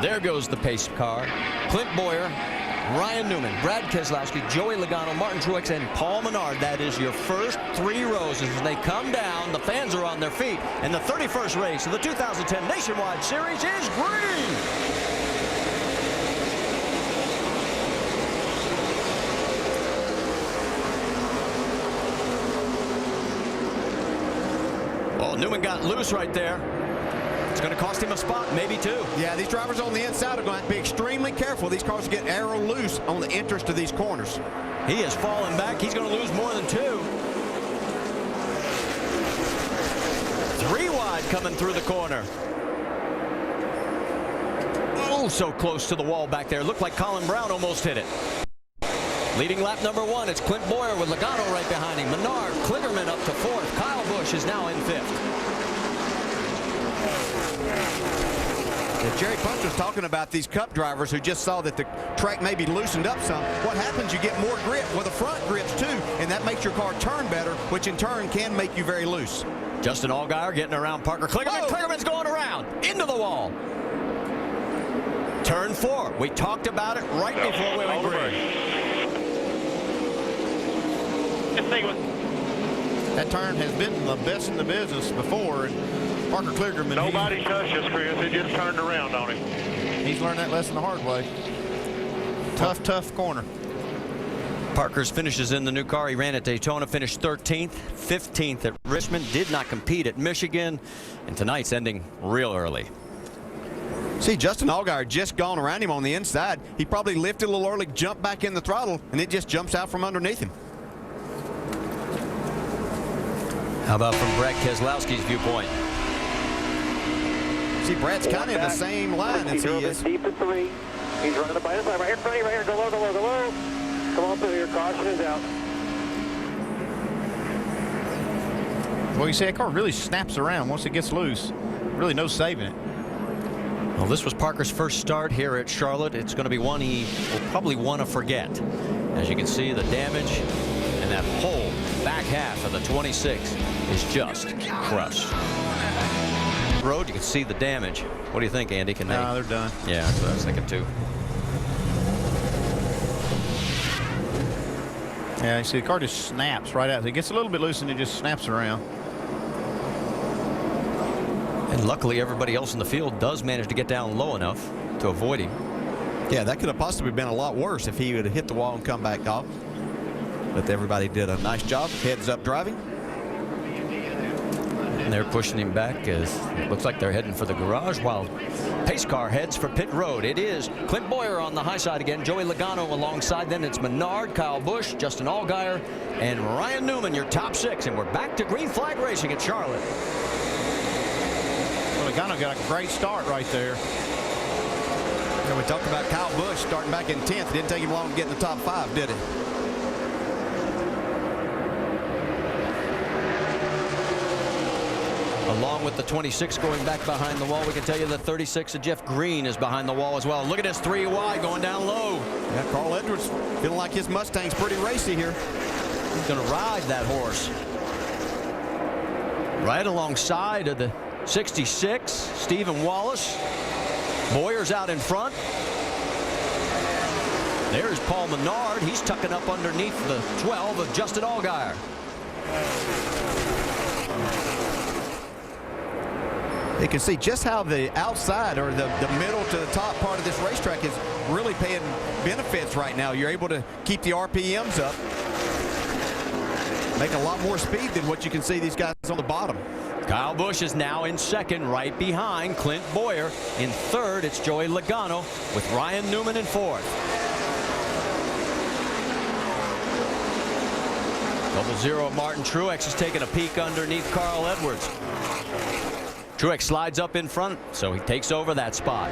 There goes the pace car. Clint Bowyer, Ryan Newman, Brad Keselowski, Joey Logano, Martin Truex, and Paul Menard. That is your first 3 rows. As they come down, the fans are on their feet. And the 31st race of the 2010 Nationwide Series is green. Well, Newman got loose right there. It's going to cost him a spot, maybe 2. Yeah, these drivers on the inside are going to have to be extremely careful. These cars get aero loose on the entrance to these corners. He is falling back. He's going to lose more than 2. 3 wide coming through the corner. Oh, so close to the wall back there. Looked like Colin Brown almost hit it. Leading lap number 1, it's Clint Bowyer with Logano right behind him. Menard, Kligerman up to 4th. Kyle Busch is now in 5th. Jerry Punch was talking about these Cup drivers who just saw that the track maybe loosened up some. What happens? You get more grip. Well, the front grips too, and that makes your car turn better, which in turn can make you very loose. Justin Allgaier getting around Parker Kligerman. Kligerman's going around into the wall. Turn 4. We talked about it right before we went green. That turn has been the best in the business before. And Parker Kligerman. Nobody touched us, Chris. It just turned around on him. He's learned that lesson the hard way. Tough corner. Parker's finishes in the new car. He ran at Daytona, finished 13th, 15th at Richmond, did not compete at Michigan, and tonight's ending real early. See, Justin Allgaier just gone around him on the inside. He probably lifted a little early, jumped back in the throttle, and it just jumps out from underneath him. How about from Brad Keselowski's viewpoint? See, Brad's kind of in the same line as he is. Deep to 3. He's running up by his side. Right here, right here. Go low, go low, go low. Come on through here. Caution is out. Well, you see, that car really snaps around once it gets loose. Really no saving it. Well, this was Parker's first start here at Charlotte. It's going to be one he will probably want to forget. As you can see, the damage and that whole back half of the 26 is just crushed. Road, you can see the damage. What do you think, Andy? Can they? No, they're done. Yeah, that's what I was thinking too. Yeah, you see the car just snaps right out. It gets a little bit loose and it just snaps around. And luckily, everybody else in the field does manage to get down low enough to avoid him. Yeah, that could have possibly been a lot worse if he would have hit the wall and come back off. But everybody did a nice job. Heads up driving. And they're pushing him back as it looks like they're heading for the garage while pace car heads for pit road. It is Clint Bowyer on the high side again, Joey Logano alongside. Then it's Menard, Kyle Busch, Justin Allgaier, and Ryan Newman, your top 6. And we're back to green flag racing at Charlotte. Well, Logano got a great start right there. Yeah, we talked about Kyle Busch starting back in 10th. It didn't take him long to get in the top 5, did it? Along with the 26 going back behind the wall, we can tell you the 36 of Jeff Green is behind the wall as well. Look at this 3 wide going down low. Yeah, Carl Edwards feeling like his Mustang's pretty racy here. He's going to ride that horse. Right alongside of the 66, Stephen Wallace. Boyer's out in front. There's Paul Menard. He's tucking up underneath the 12 of Justin Allgaier. You can see just how the outside or the middle to the top part of this racetrack is really paying benefits right now. You're able to keep the RPMs up, make a lot more speed than what you can see these guys on the bottom. Kyle Busch is now in 2nd, right behind Clint Bowyer. In 3rd, it's Joey Logano with Ryan Newman in 4th. Double zero Martin Truex is taking a peek underneath Carl Edwards. Truex slides up in front, so he takes over that spot.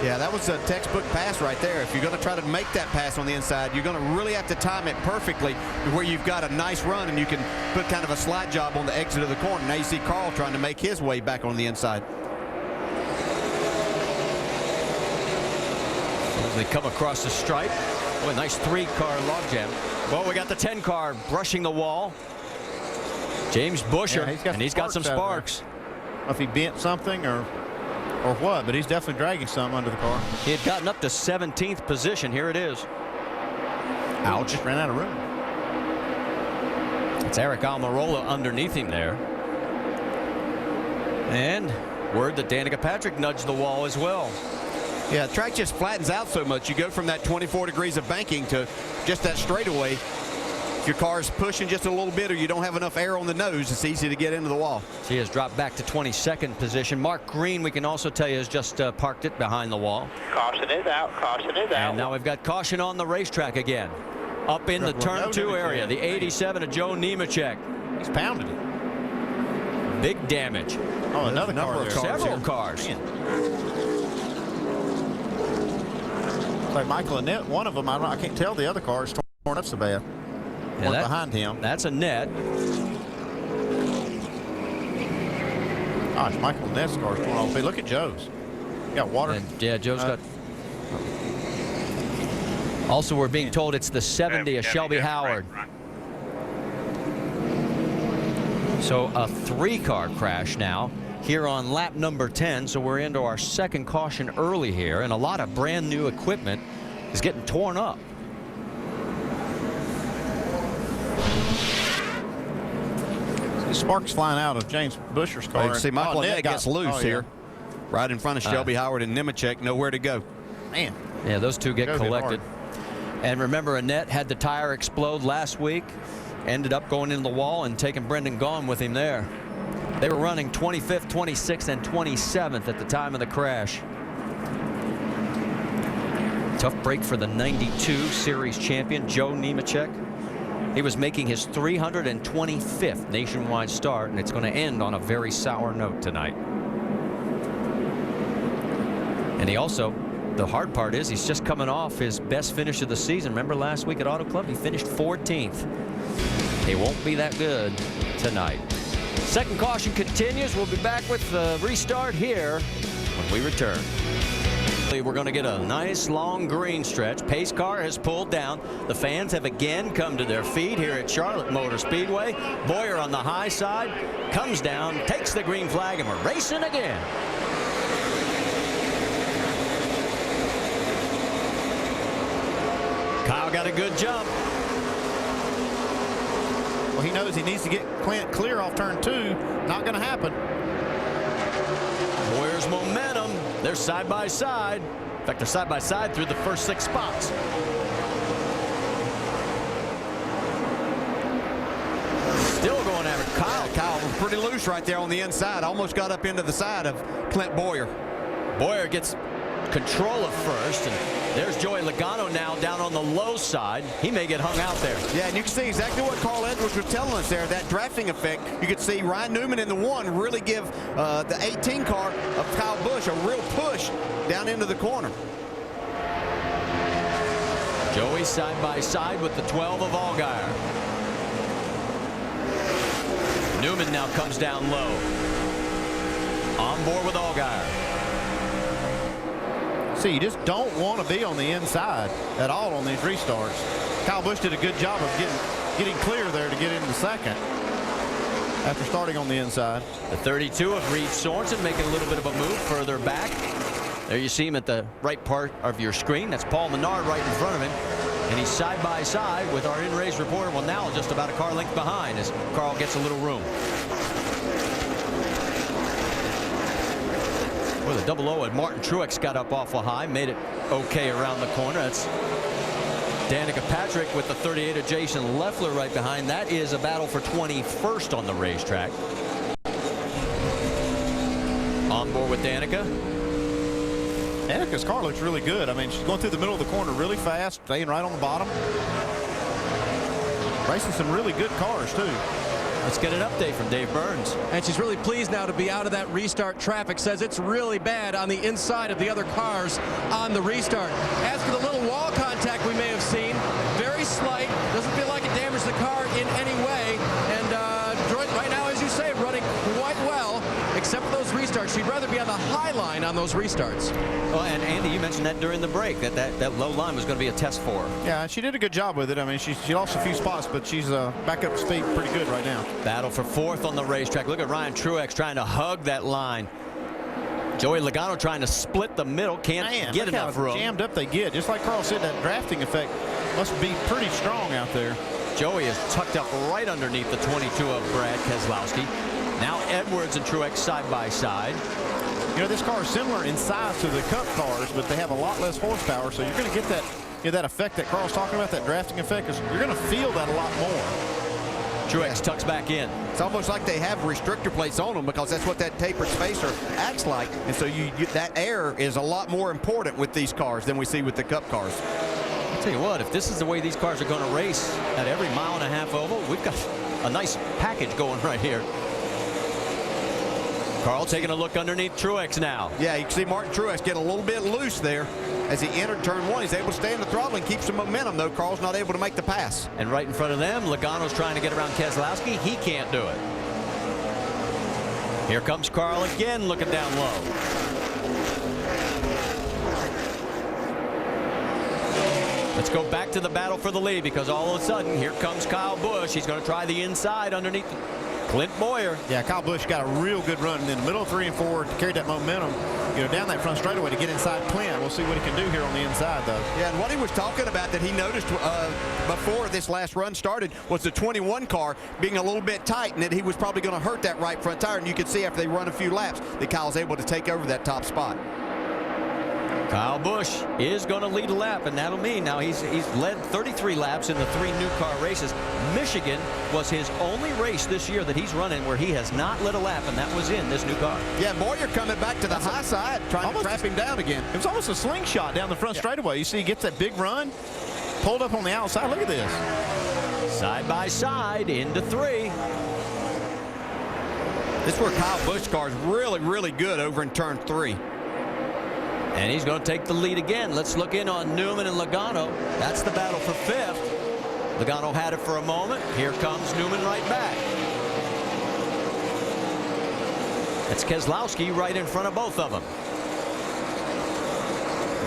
Yeah, that was a textbook pass right there. If you're going to try to make that pass on the inside, you're going to really have to time it perfectly where you've got a nice run and you can put kind of a slide job on the exit of the corner. Now you see Carl trying to make his way back on the inside. As they come across the stripe. Boy, nice 3-car logjam. Well, we got the 10-car brushing the wall. James Buescher, Yeah, and he's got some sparks. If he bent something or or what, but he's definitely dragging some under the car. He had gotten up to 17th position. Here it is. Ouch. Just ran out of room. It's Eric Almirola underneath him there. And word that Danica Patrick nudged the wall as well. Yeah, the track just flattens out so much. You go from that 24 degrees of banking to just that straightaway. If your car's pushing just a little bit or you don't have enough air on the nose, it's easy to get into the wall. She has dropped back to 22nd position. Mark Green, we can also tell you, has just parked it behind the wall. Caution is out. Caution is out. And now we've got caution on the racetrack again. Up in the turn 2 area, the 87 of Joe Nemechek. He's pounded it. Big damage. Oh, another car there. Several cars. Man. Like Michael Annette, one of them, I can't tell the other car is torn up so bad. Yeah, One behind him. That's a net. Gosh, Michael Annette's car is torn off. Hey, look at Joe's. Got water. And, yeah, Joe's got. Also, we're being told it's the 70 of Shelby Howard. So a 3-car crash now here on lap number 10. So we're into our second caution early here, and a lot of brand new equipment is getting torn up. Sparks flying out of James Buscher's car. You see Michael Annette gets loose here. Right in front of Shelby Howard and Nemechek, nowhere to go. Man. Yeah, those two get collected. And remember, Annette had the tire explode last week. Ended up going into the wall and taking Brendan Gaughan with him there. They were running 25th, 26th, and 27th at the time of the crash. Tough break for the 92 series champion, Joe Nemechek. He was making his 325th nationwide start, and it's going to end on a very sour note tonight. And he also, the hard part is he's just coming off his best finish of the season. Remember last week at Auto Club, he finished 14th. He won't be that good tonight. Second caution continues. We'll be back with the restart here when we return. We're going to get a nice long green stretch. Pace car has pulled down. The fans have again come to their feet here at Charlotte Motor Speedway. Bowyer on the high side comes down, takes the green flag, and we're racing again. Kyle got a good jump. Well, he knows he needs to get clear off turn 2. Not going to happen. Bowyer's momentum. They're side by side. In fact, they're side by side through the first 6 spots. Still going after Kyle. Kyle was pretty loose right there on the inside. Almost got up into the side of Clint Bowyer. Bowyer gets control of first, and there's Joey Logano now down on the low side. He may get hung out there. Yeah, and you can see exactly what Carl Edwards was telling us there, that drafting effect. You could see Ryan Newman in the 1 really give the 18 car of Kyle Busch a real push down into the corner. Joey side by side with the 12 of Allgaier. Newman now comes down low. On board with Allgaier. See, you just don't want to be on the inside at all on these restarts. Kyle Busch did a good job of getting clear there to get into second after starting on the inside. The 32 of Reed Sorensen making a little bit of a move further back. There you see him at the right part of your screen. That's Paul Menard right in front of him. And he's side by side with our in-race reporter. Well, now just about a car length behind as Carl gets a little room. Well, the double O at Martin Truex got up awful high, made it okay around the corner. That's Danica Patrick with the 38 of Jason Leffler right behind. That is a battle for 21st on the racetrack. On board with Danica. Danica's car looks really good. I mean, she's going through the middle of the corner really fast, staying right on the bottom. Racing some really good cars, too. Let's get an update from Dave Burns. And she's really pleased now to be out of that restart traffic. Says it's really bad on the inside of the other cars on the restart. As for the little wall contact we may have seen, very slight. Doesn't feel like it damaged the car in any way. And Detroit right now, as you say, running quite well, except for those restarts. She'd rather be on the high line on those restarts. Well, and Andy, you mentioned that during the break, that low line was going to be a test for her. Yeah, she did a good job with it. I mean, she lost a few spots, but she's back up to speed pretty good right now. Battle for 4th on the racetrack. Look at Ryan Truex trying to hug that line. Joey Logano trying to split the middle, can't get look enough how room. jammed up they get. Just like Carl said, that drafting effect must be pretty strong out there. Joey is tucked up right underneath the 22 of Brad Keselowski. Now Edwards and Truex side by side. You know, this car is similar in size to the Cup cars, but they have a lot less horsepower, so you're going to get that effect that Carl's talking about, that drafting effect. You're going to feel that a lot more. Truex tucks back in. It's almost like they have restrictor plates on them because that's what that tapered spacer acts like. And so that air is a lot more important with these cars than we see with the Cup cars. I'll tell you what, if this is the way these cars are going to race at every mile-and-a-half oval, we've got a nice package going right here. Carl taking a look underneath Truex now. Yeah, you can see Martin Truex getting a little bit loose there as he entered turn one. He's able to stay in the throttle and keep some momentum, though. Carl's not able to make the pass. And right in front of them, Logano's trying to get around Keselowski. He can't do it. Here comes Carl again, looking down low. Let's go back to the battle for the lead, because all of a sudden, here comes Kyle Busch. He's going to try the inside underneath Clint Bowyer. Yeah, Kyle Busch got a real good run in the middle of 3 and 4 to carry that momentum, you know, down that front straightaway to get inside Clint. We'll see what he can do here on the inside, though. Yeah, and what he was talking about that he noticed before this last run started was the 21 car being a little bit tight, and that he was probably going to hurt that right front tire. And you could see after they run a few laps that Kyle's able to take over that top spot. Kyle Busch is going to lead a lap, and that'll mean now he's led 33 laps in the 3 new car races. Michigan was his only race this year that he's running where he has not led a lap, and that was in this new car. Yeah, Bowyer coming back to the high side, trying to trap him down again. It was almost a slingshot down the front straightaway. You see he gets that big run, pulled up on the outside. Look at this. Side by side into 3. This is where Kyle Busch's car is really, really good over in turn 3. And he's going to take the lead again. Let's look in on Newman and Logano. That's the battle for 5th. Logano had it for a moment. Here comes Newman right back. It's Keselowski right in front of both of them.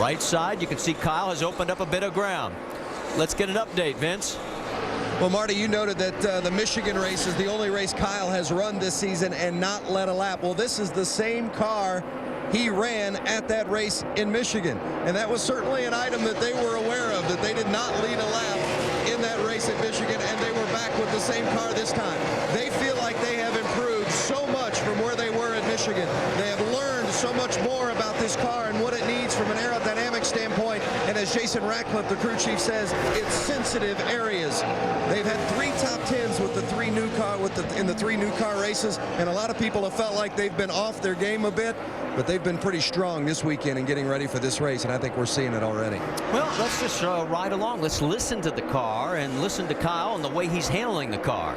Right side, you can see Kyle has opened up a bit of ground. Let's get an update, Vince. Well, Marty, you noted that the Michigan race is the only race Kyle has run this season and not led a lap. Well, this is the same car he ran at that race in Michigan, and that was certainly an item that they were aware of, that they did not lead a lap in that race at Michigan, and they were back with the same car this time. They feel like they have improved so much from where they were at Michigan. They have learned so much more about this car and what it needs from an aerodynamic standpoint, and as Jason Ratcliffe, the crew chief, says, it's sensitive areas. They've had 3 top 10s with the 3 new car in the 3 new car races, and a lot of people have felt like they've been off their game a bit, but they've been pretty strong this weekend in getting ready for this race, and I think we're seeing it already. Well, let's just ride along. Let's listen to the car and listen to Kyle and the way he's handling the car.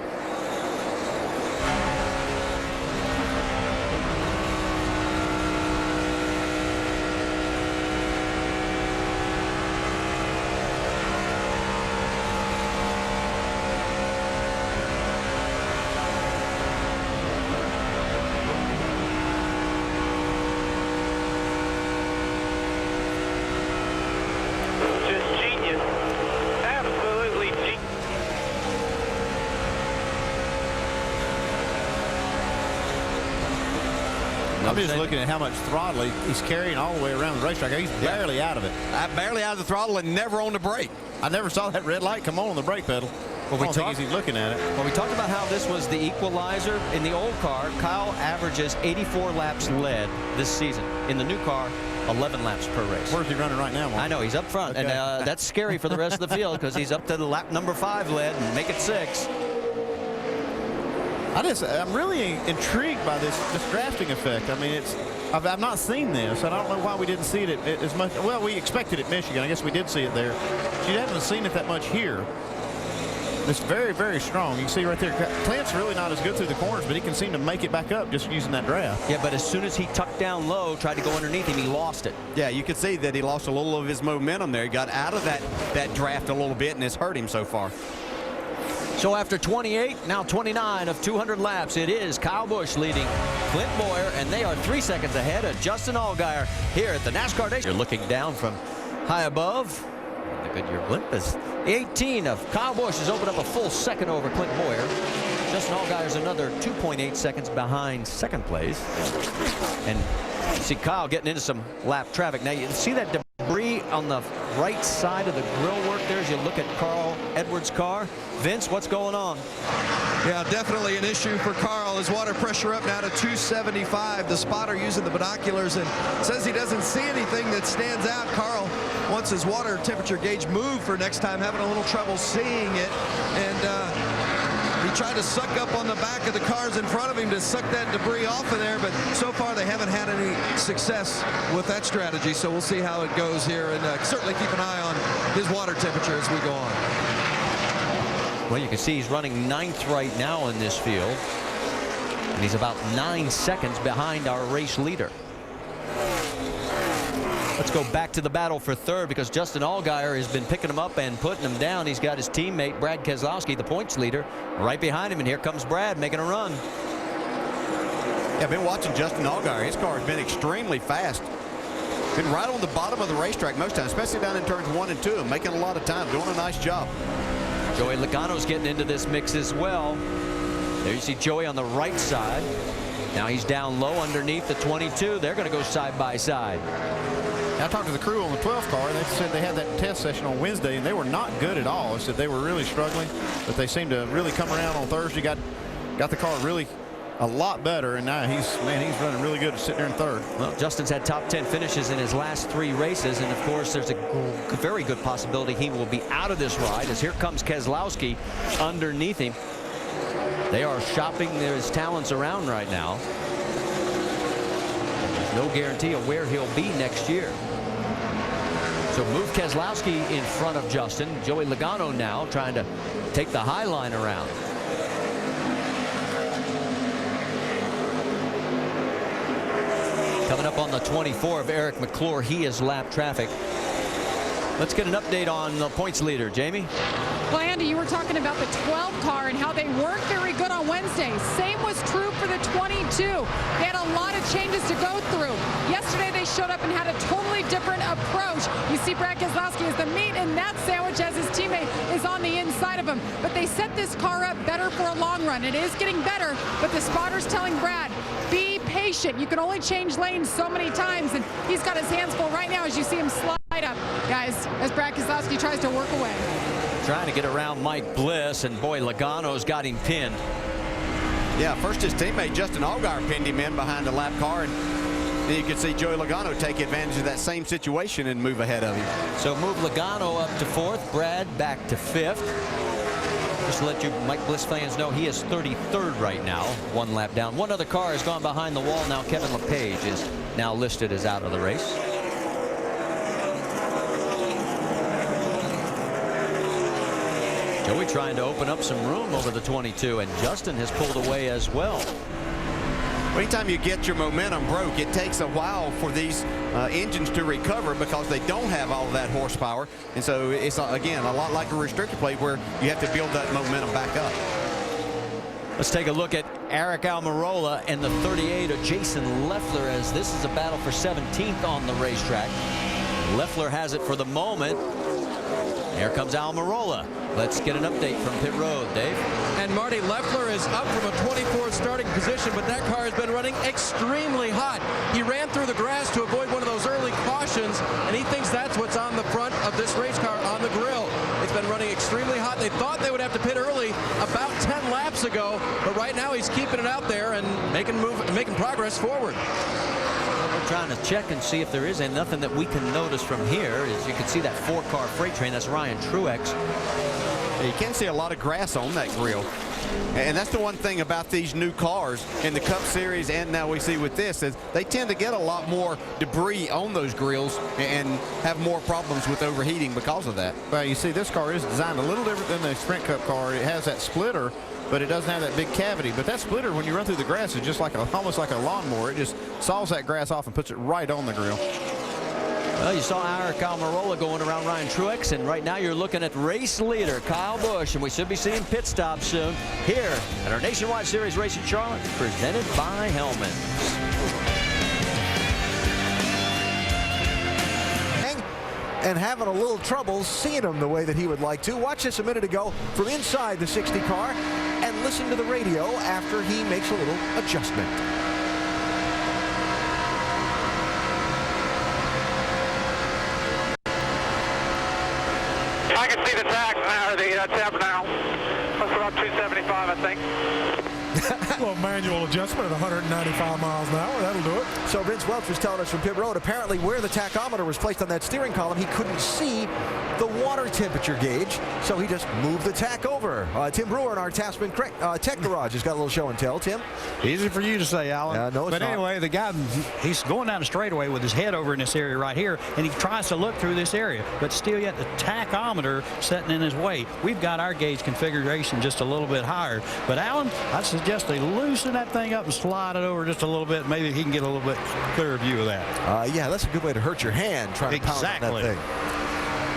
I'm just looking at how much throttle he's carrying all the way around the racetrack. He's barely out of it. Barely out of the throttle and never on the brake. I never saw that red light come on the brake pedal. Well, I don't think he's looking at it. Well, we talked about how this was the equalizer. In the old car, Kyle averages 84 laps led this season. In the new car, 11 laps per race. Where's he running right now, Mark? I know, he's up front, okay. And that's scary for the rest of the field because he's up to the lap number 5 led and make it 6. I'm really intrigued by this drafting effect. I mean, I've not seen this. I don't know why we didn't see it as much. Well, we expected it at Michigan. I guess we did see it there. You haven't seen it that much here. It's very, very strong. You can see right there, Clint's really not as good through the corners, but he can seem to make it back up just using that draft. Yeah, but as soon as he tucked down low, tried to go underneath him, he lost it. Yeah, you could see that he lost a little of his momentum there. He got out of that draft a little bit, and it's hurt him so far. So after 28, now 29 of 200 laps, it is Kyle Busch leading Clint Bowyer, and they are 3 seconds ahead of Justin Allgaier here at the NASCAR Day. You're looking down from high above. The Goodyear blimp is 18 of Kyle Busch has opened up a full second over Clint Bowyer. Justin Allgaier's another 2.8 seconds behind second place. And See Kyle getting into some lap traffic. Now you see that debris on the right side of the grill work there as you look at Carl Edwards' car. Vince, what's going on? Yeah, definitely an issue for Carl. His water pressure up now to 275. The spotter using the binoculars and says he doesn't see anything that stands out. Carl wants his water temperature gauge moved for next time, having a little trouble seeing it. And he tried to suck up on the back of the cars in front of him to suck that debris off of there, but so far they haven't had any success with that strategy. So we'll see how it goes here, and certainly keep an eye on his water temperature as we go on. Well, you can see he's running 9th right now in this field, and he's about 9 seconds behind our race leader. Let's go back to the battle for 3rd, because Justin Allgaier has been picking him up and putting him down. He's got his teammate Brad Keselowski, the points leader, right behind him, and here comes Brad making a run. Yeah, I've been watching Justin Allgaier. His car has been extremely fast. Been right on the bottom of the racetrack most times, especially down in turns 1 and 2, and making a lot of time, doing a nice job. Joey Logano's getting into this mix as well. There you see Joey on the right side. Now he's down low underneath the 22. They're going to go side by side. I talked to the crew on the 12 car, and they said they had that test session on Wednesday, and they were not good at all. They said they were really struggling, but they seemed to really come around on Thursday, got the car really a lot better, and now he's running really good, sitting there in 3rd. Well, Justin's had top 10 finishes in his last 3 races, and of course there's a very good possibility he will be out of this ride, as here comes Keselowski underneath him. They are shopping his talents around right now. There's no guarantee of where he'll be next year. So move Keselowski in front of Justin. Joey Logano now trying to take the high line around. Coming up on the 24 of Eric McClure, he is lap traffic. Let's get an update on the points leader. Jamie? Well, Andy, you were talking about the 12 car and how they weren't very good on Wednesday. Same was true for the 22. They had a lot of changes to go through. Yesterday, they showed up and had a totally different approach. You see Brad Keselowski as the meat in that sandwich as his teammate is on the inside of him. But they set this car up better for a long run. It is getting better, but the spotter's telling Brad, be patient. You can only change lanes so many times, and he's got his hands full right now as you see him slide up, guys, as Brad Keselowski tries to work away. Trying to get around Mike Bliss, and boy, Logano's got him pinned. Yeah, first his teammate Justin Allgaier pinned him in behind the lap car, and then you can see Joey Logano take advantage of that same situation and move ahead of him. So move Logano up to 4th, Brad back to 5th. Just to let you Mike Bliss fans know, he is 33rd right now, 1 lap down. One other car has gone behind the wall now. Kevin LePage is now listed as out of the race. Joey trying to open up some room over the 22, and Justin has pulled away as well. Anytime you get your momentum broke, it takes a while for these engines to recover because they don't have all that horsepower. And so it's, again, a lot like a restrictor plate where you have to build that momentum back up. Let's take a look at Eric Almirola and the 38 of Jason Leffler, as this is a battle for 17th on the racetrack. Leffler has it for the moment. Here comes Almirola. Let's get an update from pit road, Dave. And Marty, Leffler is up from a 24th starting position, but that car has been running extremely hot. He ran through the grass to avoid one of those early cautions, and he thinks that's what's on the front of this race car on the grill. It's been running extremely hot. They thought they would have to pit early about 10 laps ago, but right now he's keeping it out there and making progress forward. We're trying to check and see if there is nothing that we can notice from here. As you can see that 4-car freight train, that's Ryan Truex. You can see a lot of grass on that grill. And that's the one thing about these new cars in the Cup Series, and now we see with this, is they tend to get a lot more debris on those grills and have more problems with overheating because of that. Well, you see this car is designed a little different than the Sprint Cup car. It has that splitter, but it doesn't have that big cavity. But that splitter, when you run through the grass, is just like almost like a lawnmower. It just saws that grass off and puts it right on the grill. Well, you saw Eric Almirola going around Ryan Truex, and right now you're looking at race leader Kyle Busch, and we should be seeing pit stops soon here at our Nationwide Series race in Charlotte, presented by Hellman. And having a little trouble seeing him the way that he would like to. Watch this a minute ago from inside the 60 car and listen to the radio after he makes a little adjustment. I can see the tach, or the temp now. That's about 275, I think. Well, manual adjustment at 195 miles an hour. That'll do it. So Vince Welch was telling us from pit road, apparently where the tachometer was placed on that steering column, he couldn't see the water temperature gauge, so he just moved the tach over. Tim Brewer in our Tasman Tech Garage has got a little show and tell. Tim? Easy for you to say, Alan. No, it's but not. anyway, the guy, he's going down the straightaway with his head over in this area right here, and he tries to look through this area, but still yet the tachometer setting in his way. We've got our gauge configuration just a little bit higher. But Alan, I'd suggest they loosen that thing up and slide it over just a little bit. Maybe he can get a little bit clearer view of that. Yeah, that's a good way to hurt your hand trying to pound on that thing.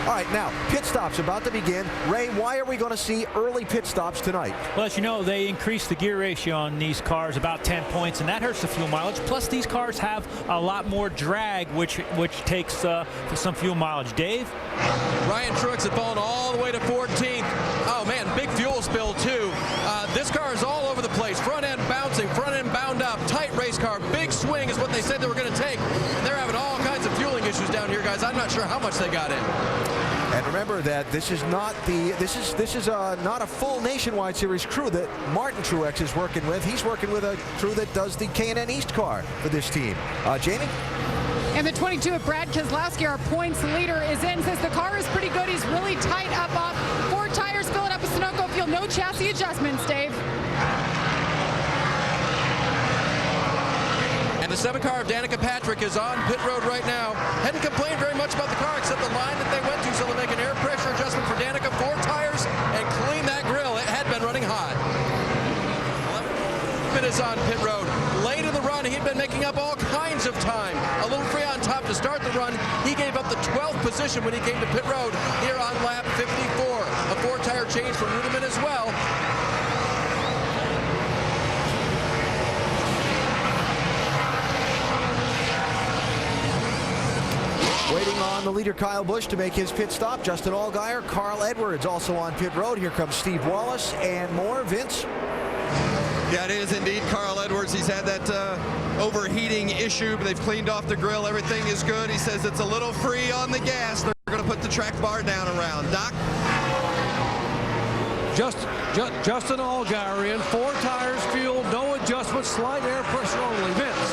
All right, now, pit stops about to begin. Ray, why are we going to see early pit stops tonight? Well, as you know, they increase the gear ratio on these cars about 10 points, and that hurts the fuel mileage. Plus, these cars have a lot more drag, which takes some fuel mileage. Dave? Ryan Truex had fallen all the way to 14th. Oh, man, big fuel spill, too. This car is all over the place. Front end bouncing, front end bound up, tight race car, big swing is what they said they were going to take. They're having all kinds of fueling issues down here, guys. I'm not sure how much they got in. And remember that this is not not a full Nationwide Series crew that Martin Truex is working with. He's working with a crew that does the K&N East car for this team. Jamie? And the 22 of Brad Keselowski, our points leader, is in. Says the car is pretty good. He's really tight up off. 4 tires filling up a Sunoco field. No chassis adjustments, Dave. And the 7 car of Danica Patrick is on pit road right now. Hadn't complained very much about the car except the line that they went to, so they'll make an air pressure adjustment for Danica. 4 tires and clean that grill. It had been running hot. Is on pit road. Late in the run, he'd been making up all kinds of time. A little free on top to start the run. He gave up the 12th position when he came to pit road here on lap 54. A 4-tire change for Ruderman as well. Waiting on the leader Kyle Busch to make his pit stop. Justin Allgaier, Carl Edwards also on pit road. Here comes Steve Wallace and more. Vince? Yeah, it is indeed Carl Edwards. He's had that overheating issue, but they've cleaned off the grill. Everything is good. He says it's a little free on the gas. They're going to put the track bar down around. Doc? Justin Allgaier in, 4 tires, fuel, no adjustment, slight air pressure only. Vince?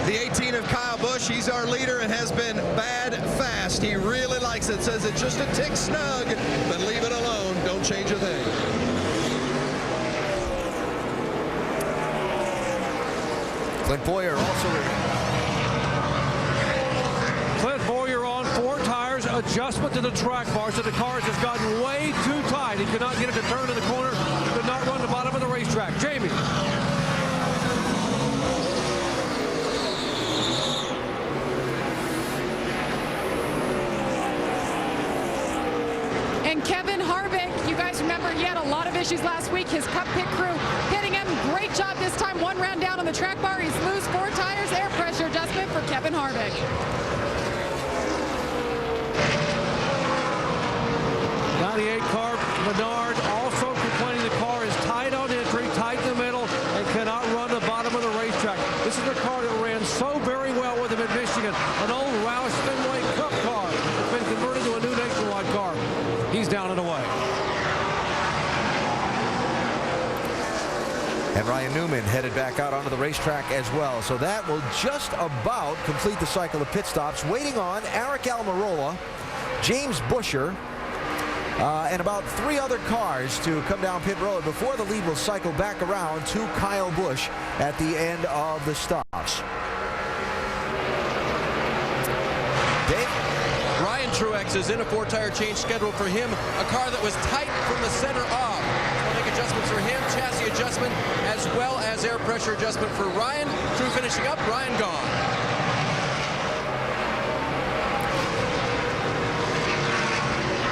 The 18 of Kyle Busch, he's our leader and has been bad fast. He really likes it. Says it's just a tick snug, but leave it alone. Don't change a thing. Clint Bowyer also in. Clint Bowyer on 4 tires, adjustment to the track bar, so the car has gotten way too tight. He could not get it to turn in the corner, could not run the bottom of the racetrack. Jamie? And Kevin Harvick, you guys remember he had a lot of issues last week. His Cup pit crew hitting him. Great job this time. 1 round down on the track bar. He's loose. 4 tires. Air pressure adjustment for Kevin Harvick. 98 car, Menard, also complaining the car is tight on entry, tight in the middle, and cannot run the bottom of the racetrack. This is the car that ran so very well with him in Michigan. An old Roush Fenway Cup car. It's been converted to a new Nationwide car. He's down and away. And Ryan Newman headed back out onto the racetrack as well. So that will just about complete the cycle of pit stops. Waiting on Aric Almirola, James Buescher, and about 3 other cars to come down pit road before the lead will cycle back around to Kyle Busch at the end of the stops. Dave? Ryan Truex is in a 4-tire change scheduled for him. A car that was tight from the center off. We'll make adjustments for him, chassis adjustment, as well as air pressure adjustment for Ryan. Crew finishing up, Ryan gone.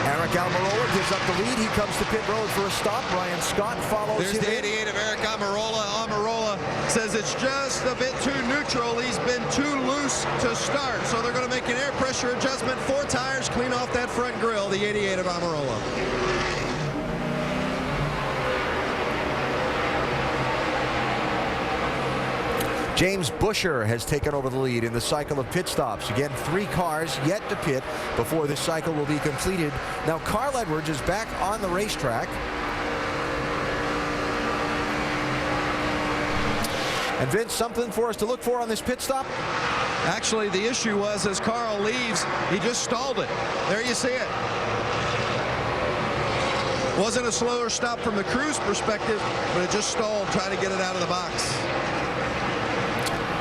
Aric Almirola gives up the lead. He comes to pit road for a stop. Ryan Scott follows There's him. the 88 of Aric Almirola. Almirola says it's just a bit too neutral. He's been too loose to start. So they're going to make an air pressure adjustment. 4 tires, clean off that front grille. The 88 of Almirola. James Busher has taken over the lead in the cycle of pit stops. Again, 3 cars yet to pit before this cycle will be completed. Now, Carl Edwards is back on the racetrack. And Vince, something for us to look for on this pit stop? Actually, the issue was as Carl leaves, he just stalled it. There you see it. Wasn't a slower stop from the crew's perspective, but it just stalled trying to get it out of the box.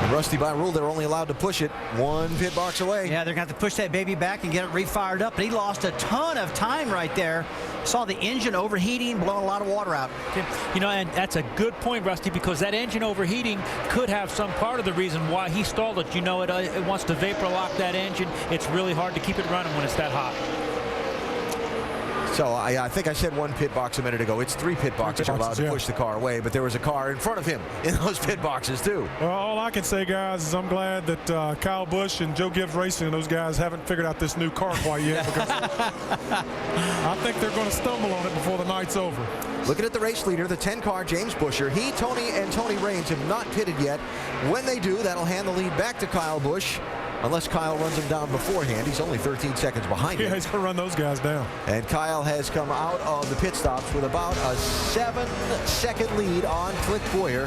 And Rusty, by rule, they're only allowed to push it 1 pit box away. Yeah, they're going to have to push that baby back and get it refired up. But he lost a ton of time right there. Saw the engine overheating, blowing a lot of water out. You know, and that's a good point, Rusty, because that engine overheating could have some part of the reason why he stalled it. You know, it wants to vapor lock that engine. It's really hard to keep it running when it's that hot. So I think I said 1 pit box a minute ago. It's 3 pit boxes allowed to push the car away, but there was a car in front of him in those pit boxes too. Well, all I can say, guys, is I'm glad that Kyle Busch and Joe Gibbs Racing and those guys haven't figured out this new car quite yet, because I think they're going to stumble on it before the night's over. Looking at the race leader, the 10 car, James Busher. He, Tony, and Tony Raines have not pitted yet. When they do, that'll hand the lead back to Kyle Busch. Unless Kyle runs him down beforehand. He's only 13 seconds behind him. Yeah, he's going to run those guys down. And Kyle has come out of the pit stops with about a 7-second lead on Clint Bowyer.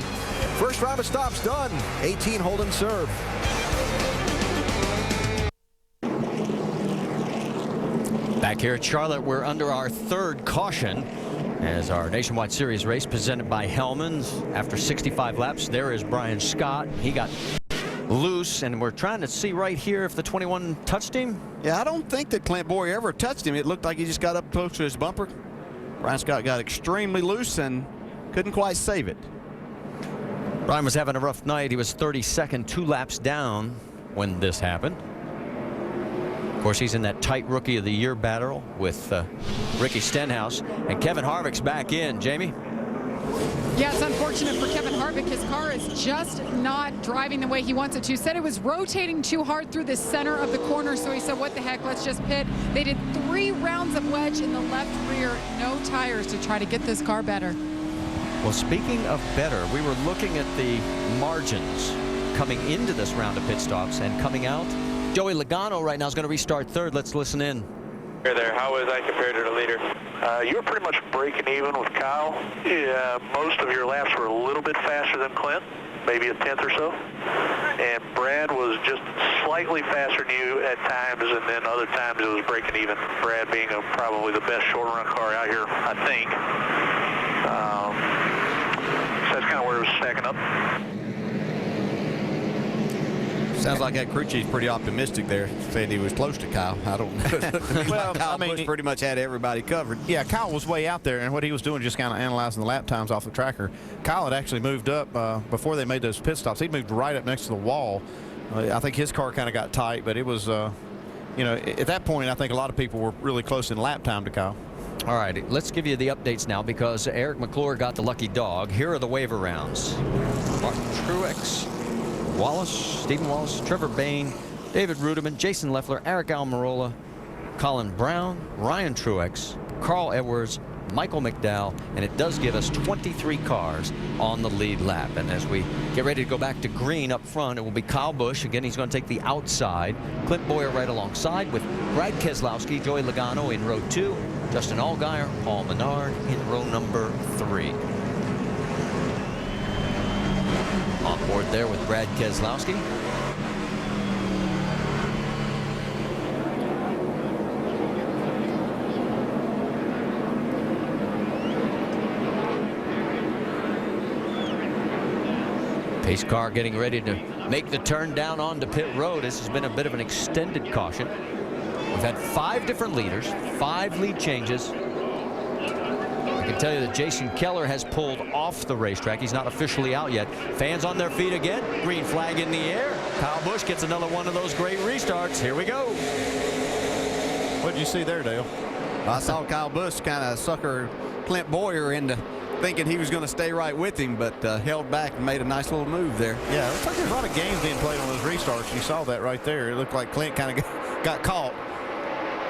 First round of stops done. 18 Holden serve. Back here at Charlotte, we're under our 3rd caution as our Nationwide Series race presented by Hellmann's. After 65 laps, there is Brian Scott. He got loose, and we're trying to see right here if the 21 touched him. Yeah, I don't think that Clint Bowyer ever touched him. It looked like he just got up close to his bumper. Brian Scott got extremely loose and couldn't quite save it. Brian was having a rough night. He was 32nd, 2 laps down when this happened. Of course, he's in that tight Rookie of the Year battle with Ricky Stenhouse, and Kevin Harvick's back in. Jamie? Yeah, it's unfortunate for Kevin Harvick. His car is just not driving the way he wants it to. He said it was rotating too hard through the center of the corner, so he said, what the heck, let's just pit. They did 3 rounds of wedge in the left rear, no tires to try to get this car better. Well, speaking of better, we were looking at the margins coming into this round of pit stops and coming out. Joey Logano right now is going to restart 3rd. Let's listen in. Hey there, how was I compared to the leader? You were pretty much breaking even with Kyle. Yeah, most of your laps were a little bit faster than Clint, maybe a 10th or so. And Brad was just slightly faster than you at times, and then other times it was breaking even. Brad being probably the best short run car out here, I think. So that's kind of where it was stacking up. Sounds like that crew chief's pretty optimistic there, saying he was close to Kyle. I don't know. Well, Kyle Busch pretty much had everybody covered. Yeah, Kyle was way out there, and what he was doing just kind of analyzing the lap times off the tracker. Kyle had actually moved up before they made those pit stops. He'd moved right up next to the wall. I think his car kind of got tight, but it was, you know, at that point, I think a lot of people were really close in lap time to Kyle. All right, let's give you the updates now because Eric McClure got the lucky dog. Here are the waiver rounds. Martin Truex, Wallace, Stephen Wallace, Trevor Bayne, David Rudiman, Jason Leffler, Aric Almirola, Colin Brown, Ryan Truex, Carl Edwards, Michael McDowell, and it does give us 23 cars on the lead lap. And as we get ready to go back to green up front, it will be Kyle Busch. Again, he's going to take the outside. Clint Bowyer right alongside with Brad Keselowski, Joey Logano in row 2, Justin Allgaier, Paul Menard in row number 3. On board there with Brad Keselowski. Pace car getting ready to make the turn down onto pit road. This has been a bit of an extended caution. We've had 5 different leaders, 5 lead changes. I can tell you that Jason Keller has pulled off the racetrack. He's not officially out yet. Fans on their feet again. Green flag in the air. Kyle Busch gets another one of those great restarts. Here we go. What did you see there, Dale? I saw Kyle Busch kind of sucker Clint Bowyer into thinking he was going to stay right with him, but held back and made a nice little move there. Yeah, it looks like there's a lot of games being played on those restarts. You saw that right there. It looked like Clint kind of got caught.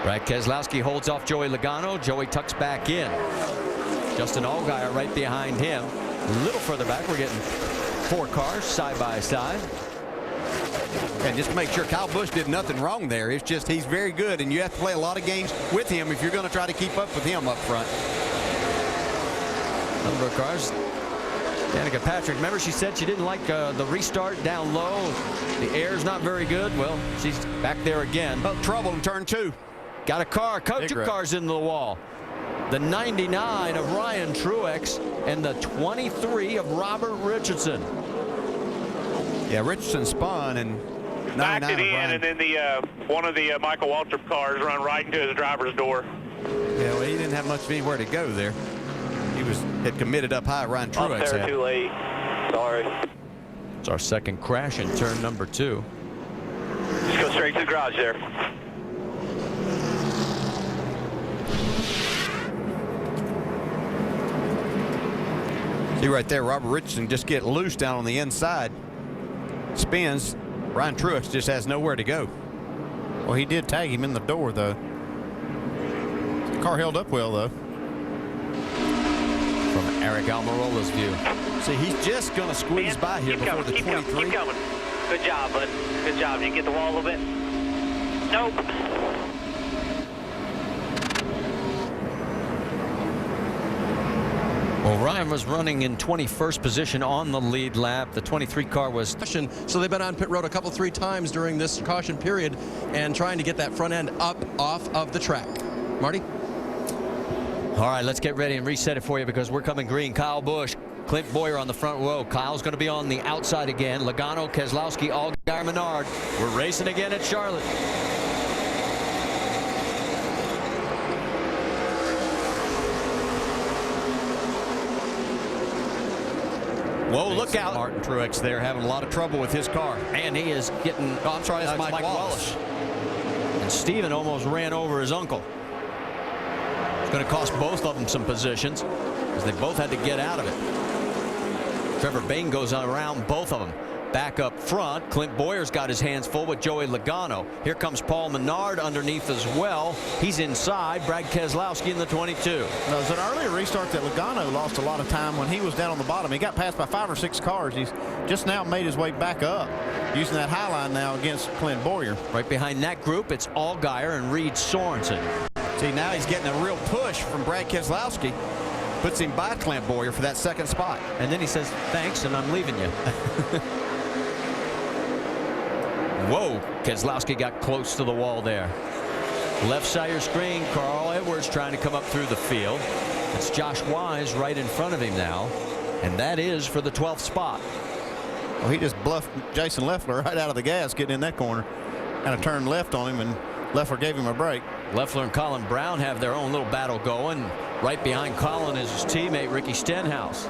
Brad Keselowski holds off Joey Logano. Joey tucks back in. Justin Allgaier right behind him. A little further back, we're getting 4 cars side by side. And just to make sure, Kyle Busch did nothing wrong there. It's just he's very good, and you have to play a lot of games with him if you're going to try to keep up with him up front. Number of cars. Danica Patrick, remember she said she didn't like the restart down low. The air's not very good. Well, she's back there again. Oh, trouble in turn 2. Got a car. Two cars into the wall. The 99 of Ryan Truex and the 23 of Robert Richardson. Yeah, Richardson spun and backed it in, and then the one of the Michael Waltrip cars run right into his driver's door. Yeah, well, he didn't have much of anywhere to go there. He had committed up high. Ryan Truex Up there had. too late. Sorry. It's our second crash in turn number 2. Just go straight to the garage there. See right there, Robert Richardson just get loose down on the inside. Spins. Ryan Truex just has nowhere to go. Well, he did tag him in the door, though. The car held up well, though. From Eric Almirola's view. See, he's just going to squeeze by here before the 23. Keep coming. Good job, bud. Good job. Did you get the wall a little bit? Nope. Well, Ryan was running in 21st position on the lead lap. The 23 car was. So they've been on pit road 3 times during this caution period and trying to get that front end up off of the track. Marty? All right, let's get ready and reset it for you because we're coming green. Kyle Busch, Clint Boyer on the front row. Kyle's going to be on the outside again. Logano, Keselowski, Allgaier, Menard. We're racing again at Charlotte. Whoa, look out. Martin Truex there having a lot of trouble with his car. And he is getting. Oh, I'm sorry, that's Mike Wallace. And Steven almost ran over his uncle. It's going to cost both of them some positions because they both had to get out of it. Trevor Bayne goes around both of them. Back up front, Clint Boyer's got his hands full with Joey Logano. Here comes Paul Menard underneath as well. He's inside. Brad Keselowski in the 22. Now, it was an earlier restart that Logano lost a lot of time when he was down on the bottom. He got passed by 5 or 6 cars. He's just now made his way back up using that high line now against Clint Boyer. Right behind that group, it's Allgaier and Reed Sorensen. See, now he's getting a real push from Brad Keselowski. Puts him by Clint Boyer for that second spot. And then he says, thanks, and I'm leaving you. Whoa, Keselowski got close to the wall there. Left side of your screen, Carl Edwards trying to come up through the field. It's Josh Wise right in front of him now, and that is for the 12th spot. Well, he just bluffed Jason Leffler right out of the gas getting in that corner. Kind of turned left on him, and Leffler gave him a break. Leffler and Colin Brown have their own little battle going. Right behind Colin is his teammate Ricky Stenhouse.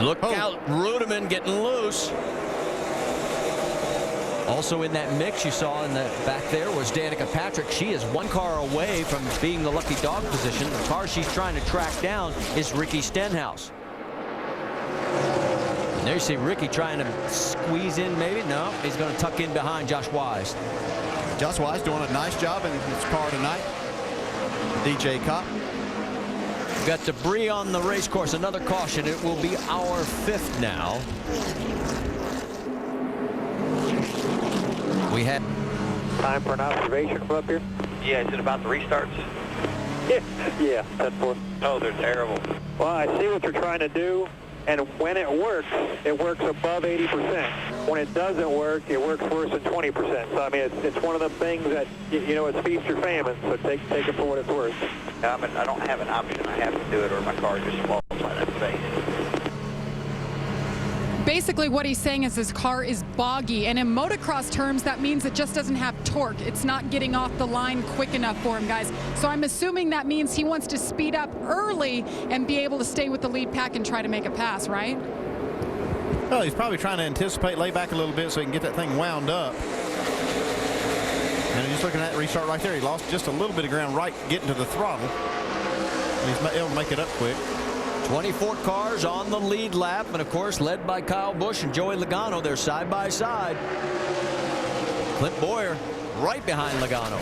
Look out, Rudeman getting loose. Also in that mix you saw in the back there was Danica Patrick. She is 1 car away from being the lucky dog position. The car she's trying to track down is Ricky Stenhouse. And there you see Ricky trying to squeeze in maybe. No, he's going to tuck in behind Josh Wise. Josh Wise doing a nice job in his car tonight. DJ Kopp. We've got debris on the race course. Another caution. It will be our 5th now. We had time for an observation from up here. Yeah, is it about the restarts? Yeah, that's what. Oh, they're terrible. Well, I see what they're trying to do, and when it works above 80%. When it doesn't work, it works worse than 20%. So I mean, it's one of the things that you know, it's feast or famine. So take it for what it's worth. I mean, I don't have an option. I have to do it, or my car just falls on that face. Basically what he's saying is his car is boggy, and in motocross terms that means it just doesn't have torque. It's not getting off the line quick enough for him, guys. So I'm assuming that means he wants to speed up early and be able to stay with the lead pack and try to make a pass, right? Well, he's probably trying to anticipate, lay back a little bit so he can get that thing wound up. And just looking at that restart right there, he lost just a little bit of ground right getting to the throttle. And he's able to make it up quick. 24 cars on the lead lap, and of course led by Kyle Busch and Joey Logano. They're side by side. Clint Boyer right behind Logano.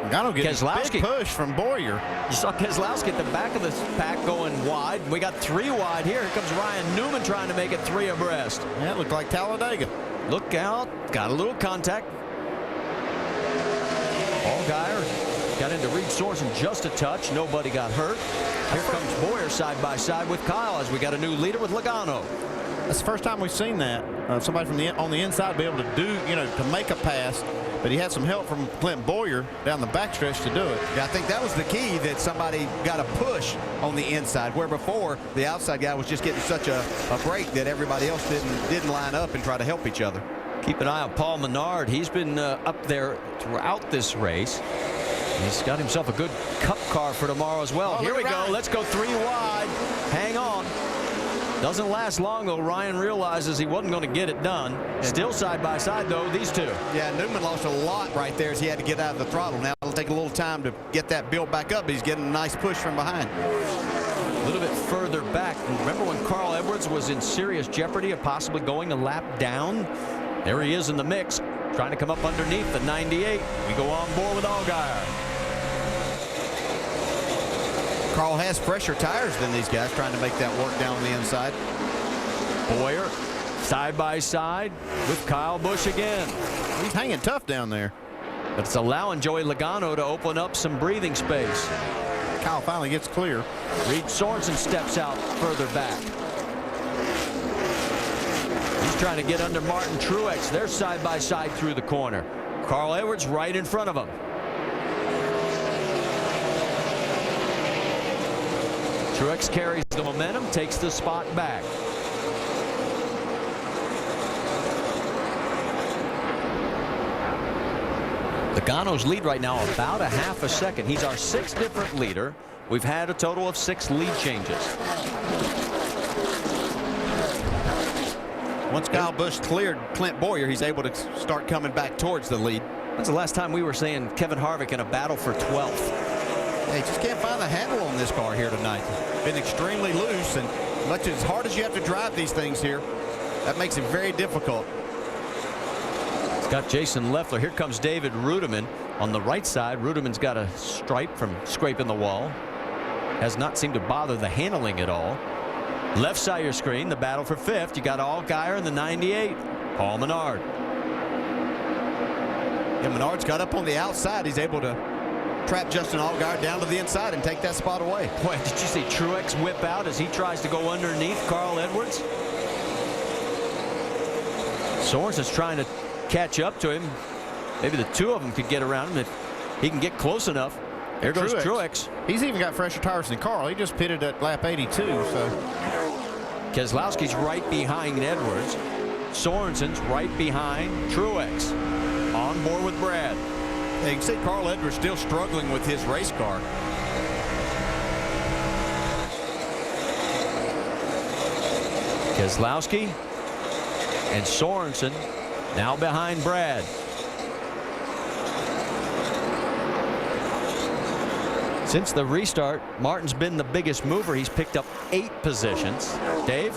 Logano getting a Keselowski. big push from Boyer. You saw Keselowski at the back of the pack going wide. We got 3 wide here. Here comes Ryan Newman trying to make it 3 abreast. Yeah, it looked like Talladega. Look out. Got a little contact. Allgaier got into Reed Sorensen just a touch. Nobody got hurt. Here comes Boyer side by side with Kyle as we got a new leader with Logano. That's the first time we've seen that. Somebody from on the inside be able to do, to make a pass. But he had some help from Clint Boyer down the backstretch to do it. Yeah, I think that was the key, that somebody got a push on the inside, where before the outside guy was just getting such a break that everybody else didn't line up and try to help each other. Keep an eye on Paul Menard. He's been up there throughout this race. He's got himself a good cup car for tomorrow as well. Here we go. Let's go 3 wide. Hang on. Doesn't last long, though. Ryan realizes he wasn't going to get it done. Still side by side, though, these two. Yeah, Newman lost a lot right there as he had to get out of the throttle. Now it'll take a little time to get that built back up, but he's getting a nice push from behind. A little bit further back. Remember when Carl Edwards was in serious jeopardy of possibly going a lap down? There he is in the mix, trying to come up underneath the 98. We go on board with Allgaier. Carl has fresher tires than these guys, trying to make that work down the inside. Boyer side by side with Kyle Busch again. He's hanging tough down there. But it's allowing Joey Logano to open up some breathing space. Kyle finally gets clear. Reed Sorensen steps out further back. He's trying to get under Martin Truex. They're side by side through the corner. Carl Edwards right in front of him. Truex carries the momentum, takes the spot back. Logano's lead right now about a half a second. He's our 6th different leader. We've had a total of 6 lead changes. Once Kyle Busch cleared Clint Boyer, he's able to start coming back towards the lead. When's the last time we were saying Kevin Harvick in a battle for 12th? They just can't find the handle on this car here tonight. Been extremely loose, and much as hard as you have to drive these things here, that makes it very difficult. It's got Jason Leffler. Here comes David Rudiman on the right side. Rudiman's got a stripe from scraping the wall. Has not seemed to bother the handling at all. Left side of your screen, the battle for 5th. You got Allgaier in the 98. Paul Menard. Yeah, Menard's got up on the outside. He's able to trap Justin Allgaier down to the inside and take that spot away. Boy, did you see Truex whip out as he tries to go underneath Carl Edwards? Sorensen's trying to catch up to him. Maybe the 2 of them could get around him if he can get close enough. There goes Truex. He's even got fresher tires than Carl. He just pitted at lap 82. So Keselowski's right behind Edwards. Sorensen's right behind Truex. On board with Brad. You can see Carl Edwards still struggling with his race car. Keselowski and Sorensen now behind Brad. Since the restart, Martin's been the biggest mover. He's picked up 8 positions. Dave?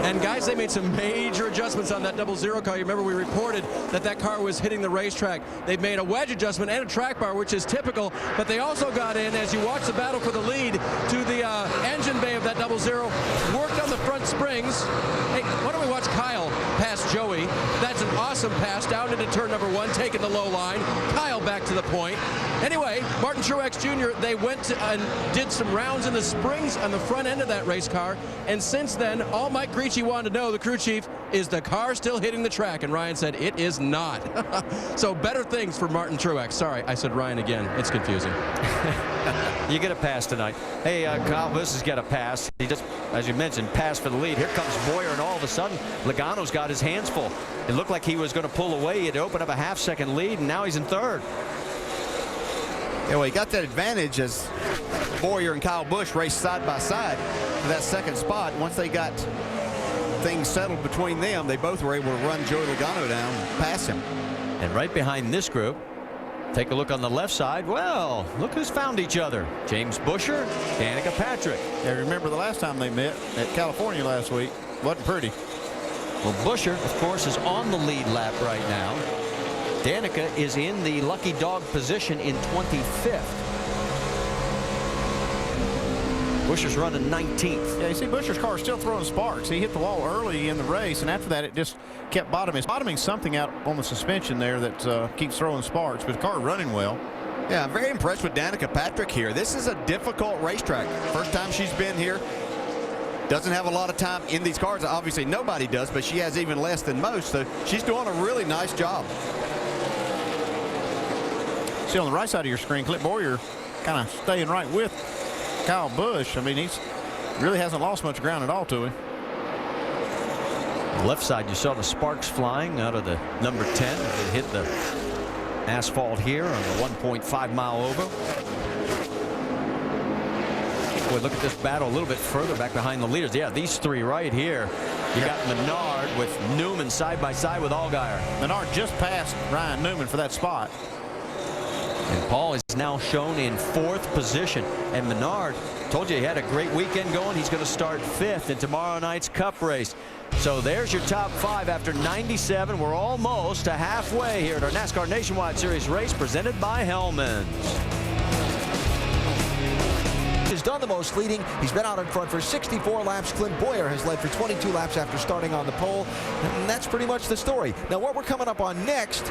And guys, they made some major adjustments on that 00 car. You remember we reported that car was hitting the racetrack. They've made a wedge adjustment and a track bar, which is typical, but they also got in, as you watch the battle for the lead, to the engine bay of that 00, worked on the front springs. Hey, why don't we watch Kyle pass Joey? That's an awesome pass down into turn number 1, taking the low line. Kyle back to the point. Anyway, Martin Truex Jr., they went and did some rounds in the springs on the front end of that race car, and since then, all Mike Gricci wanted to know, the crew chief, is the car still hitting the track? And Ryan said it is not. So better things for Martin Truex. Sorry, I said Ryan again. It's confusing. You get a pass tonight. Hey, Kyle Busch has got a pass. He just, as you mentioned, passed for the lead. Here comes Boyer, and all of a sudden, Logano's got his hands full. It looked like he was going to pull away. He had opened up a half-second lead, and now he's in 3rd. Yeah, well, he got that advantage as Boyer and Kyle Busch raced side by side for that 2nd spot. Once they got things settled between them, they both were able to run Joey Logano down and pass him. And right behind this group, take a look on the left side. Well, look who's found each other. James Buescher, Danica Patrick. Yeah, remember the last time they met at California last week? Wasn't pretty. Well, Buescher, of course, is on the lead lap right now. Danica is in the lucky dog position in 25th. Buescher's running 19th. Yeah, you see Buescher's car is still throwing sparks. He hit the wall early in the race, and after that it just kept bottoming. It's bottoming something out on the suspension there that keeps throwing sparks, but the car running well. Yeah, I'm very impressed with Danica Patrick here. This is a difficult racetrack. First time she's been here. Doesn't have a lot of time in these cars. Obviously, nobody does, but she has even less than most, so she's doing a really nice job. See on the right side of your screen, Clint Bowyer kind of staying right with Kyle Busch. I mean, he's really hasn't lost much ground at all to him. Left side, you saw the sparks flying out of the number 10. It hit the asphalt here on the 1.5 mile oval. Boy, look at this battle a little bit further back behind the leaders. Yeah, these three right here. You got Menard with Newman side by side with Allgaier. Menard just passed Ryan Newman for that spot. And Paul is now shown in 4th position. And Menard, told you he had a great weekend going. He's going to start 5th in tomorrow night's Cup race. So there's your top 5 after 97. We're almost to halfway here at our NASCAR Nationwide Series race presented by Hellmann's. Has done the most leading. He's been out in front for 64 laps. Clint Bowyer has led for 22 laps after starting on the pole. And that's pretty much the story. Now what we're coming up on next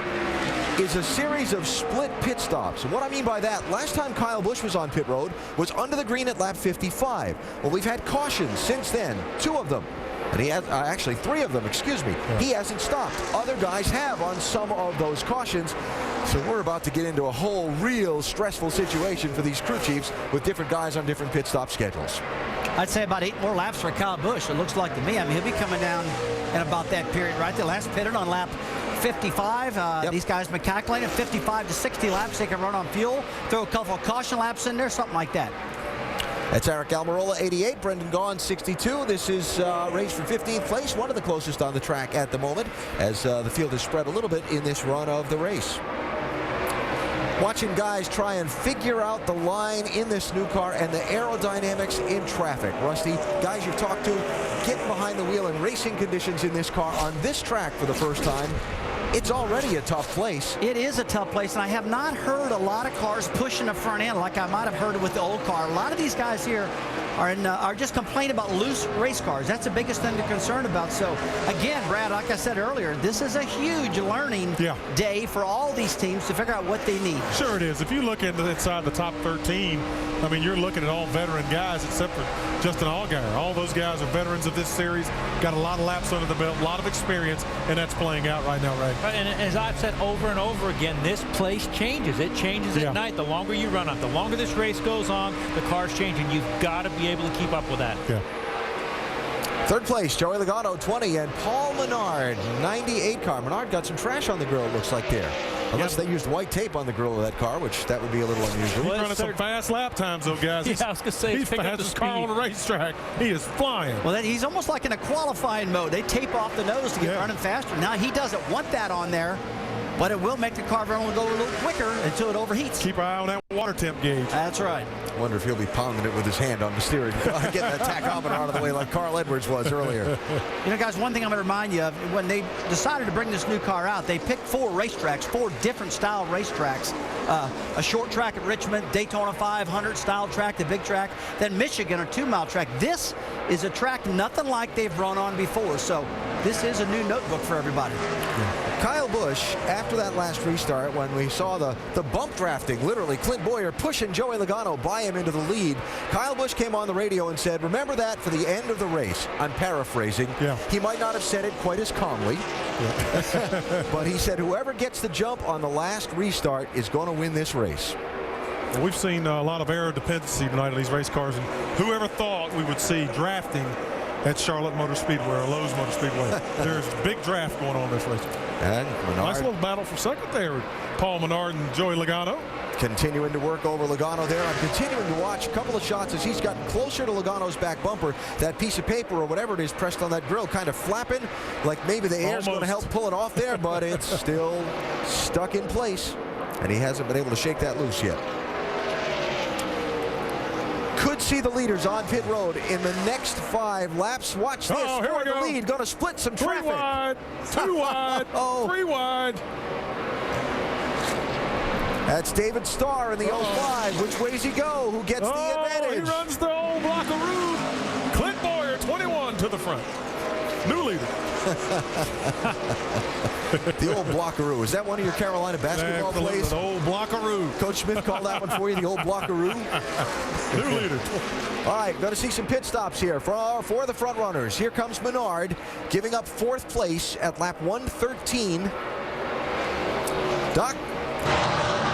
is a series of split pit stops. And what I mean by that, last time Kyle Busch was on pit road was under the green at lap 55. Well, we've had cautions since then, 2 of them. And he has actually 3 of them, excuse me. He hasn't stopped. Other guys have on some of those cautions. So we're about to get into a whole real stressful situation for these crew chiefs with different guys on different pit stop schedules. I'd say about 8 more laps for Kyle Busch, it looks like to me. I mean, he'll be coming down in about that period right there. Last pitted on lap 55. These guys been calculating 55 to 60 laps. They can run on fuel, throw a couple of caution laps in there, something like that. That's Aric Almirola, 88. Brendan Gaughan, 62. This is race for 15th place, one of the closest on the track at the moment, as the field is spread a little bit in this run of the race. Watching guys try and figure out the line in this new car and the aerodynamics in traffic. Rusty, guys you've talked to, getting behind the wheel in racing conditions in this car on this track for the first time. It's already a tough place. It is a tough place, and I have not heard a lot of cars pushing the front end like I might have heard with the old car. A lot of these guys here are just complaining about loose race cars. That's the biggest thing they're concerned about. So, again, Brad, like I said earlier, this is a huge learning day for all these teams to figure out what they need. Sure it is. If you look inside the top 13, I mean, you're looking at all veteran guys except for Justin Allgaier. All those guys are veterans of this series, got a lot of laps under the belt, a lot of experience, and that's playing out right now, Ray. And as I've said over and over again, this place changes. It changes at night. The longer you run on, the longer this race goes on, the car's changing. You've got to be able to keep up with that. Yeah. 3rd place, Joey Logano, 20, and Paul Menard, 98 car. Menard got some trash on the grill, it looks like there. Unless they used white tape on the grill of that car, which that would be a little unusual. He's running some fast lap times, though, guys. Yeah, I was going to say, he's fastest car on the racetrack. He is flying. Well, he's almost like in a qualifying mode. They tape off the nose to get running faster. Now, he doesn't want that on there, but it will make the car run go a little quicker until it overheats. Keep an eye on that water temp gauge. That's right. I wonder if he'll be pounding it with his hand on the steering, getting that tachometer out of the way like Carl Edwards was earlier. You know, guys, one thing I'm going to remind you of, when they decided to bring this new car out, they picked 4 racetracks, 4 different style racetracks. A short track at Richmond, Daytona 500 style track, the big track, then Michigan, a 2-mile track. This is a track nothing like they've run on before, so this is a new notebook for everybody. Kyle Busch, after that last restart, when we saw the bump drafting, literally Clint Bowyer pushing Joey Logano by him into the lead, Kyle Busch came on the radio and said, remember that for the end of the race. I'm paraphrasing. He might not have said it quite as calmly, but he said whoever gets the jump on the last restart is going to win this race. Well, we've seen a lot of aero dependency tonight on these race cars, and whoever thought we would see drafting at Charlotte Motor Speedway or Lowe's Motor Speedway. There's a big draft going on this race. And Menard, nice little battle for second there. Paul Menard and Joey Logano. Continuing to work over Logano there. I'm continuing to watch a couple of shots as he's gotten closer to Logano's back bumper. That piece of paper or whatever it is pressed on that grill kind of flapping like maybe the air's going to help pull it off there, but it's still stuck in place. And he hasn't been able to shake that loose yet. Could see the leaders on pit road in the next 5 laps. Watch this. Oh, here we go. The lead going to split some traffic. 3 wide, 2 wide, 3 wide. That's David Starr in the 05. Which way does he go? Who gets the advantage? He runs the old Blockaroo. Clint Boyer, 21 to the front. New leader. The old Blockaroo. Is that one of your Carolina basketball plays? The old Blockaroo. Coach Smith called that one for you, the old Blockaroo. New leader. All right, going to see some pit stops here for the front runners. Here comes Menard, giving up 4th place at lap 113. Doc?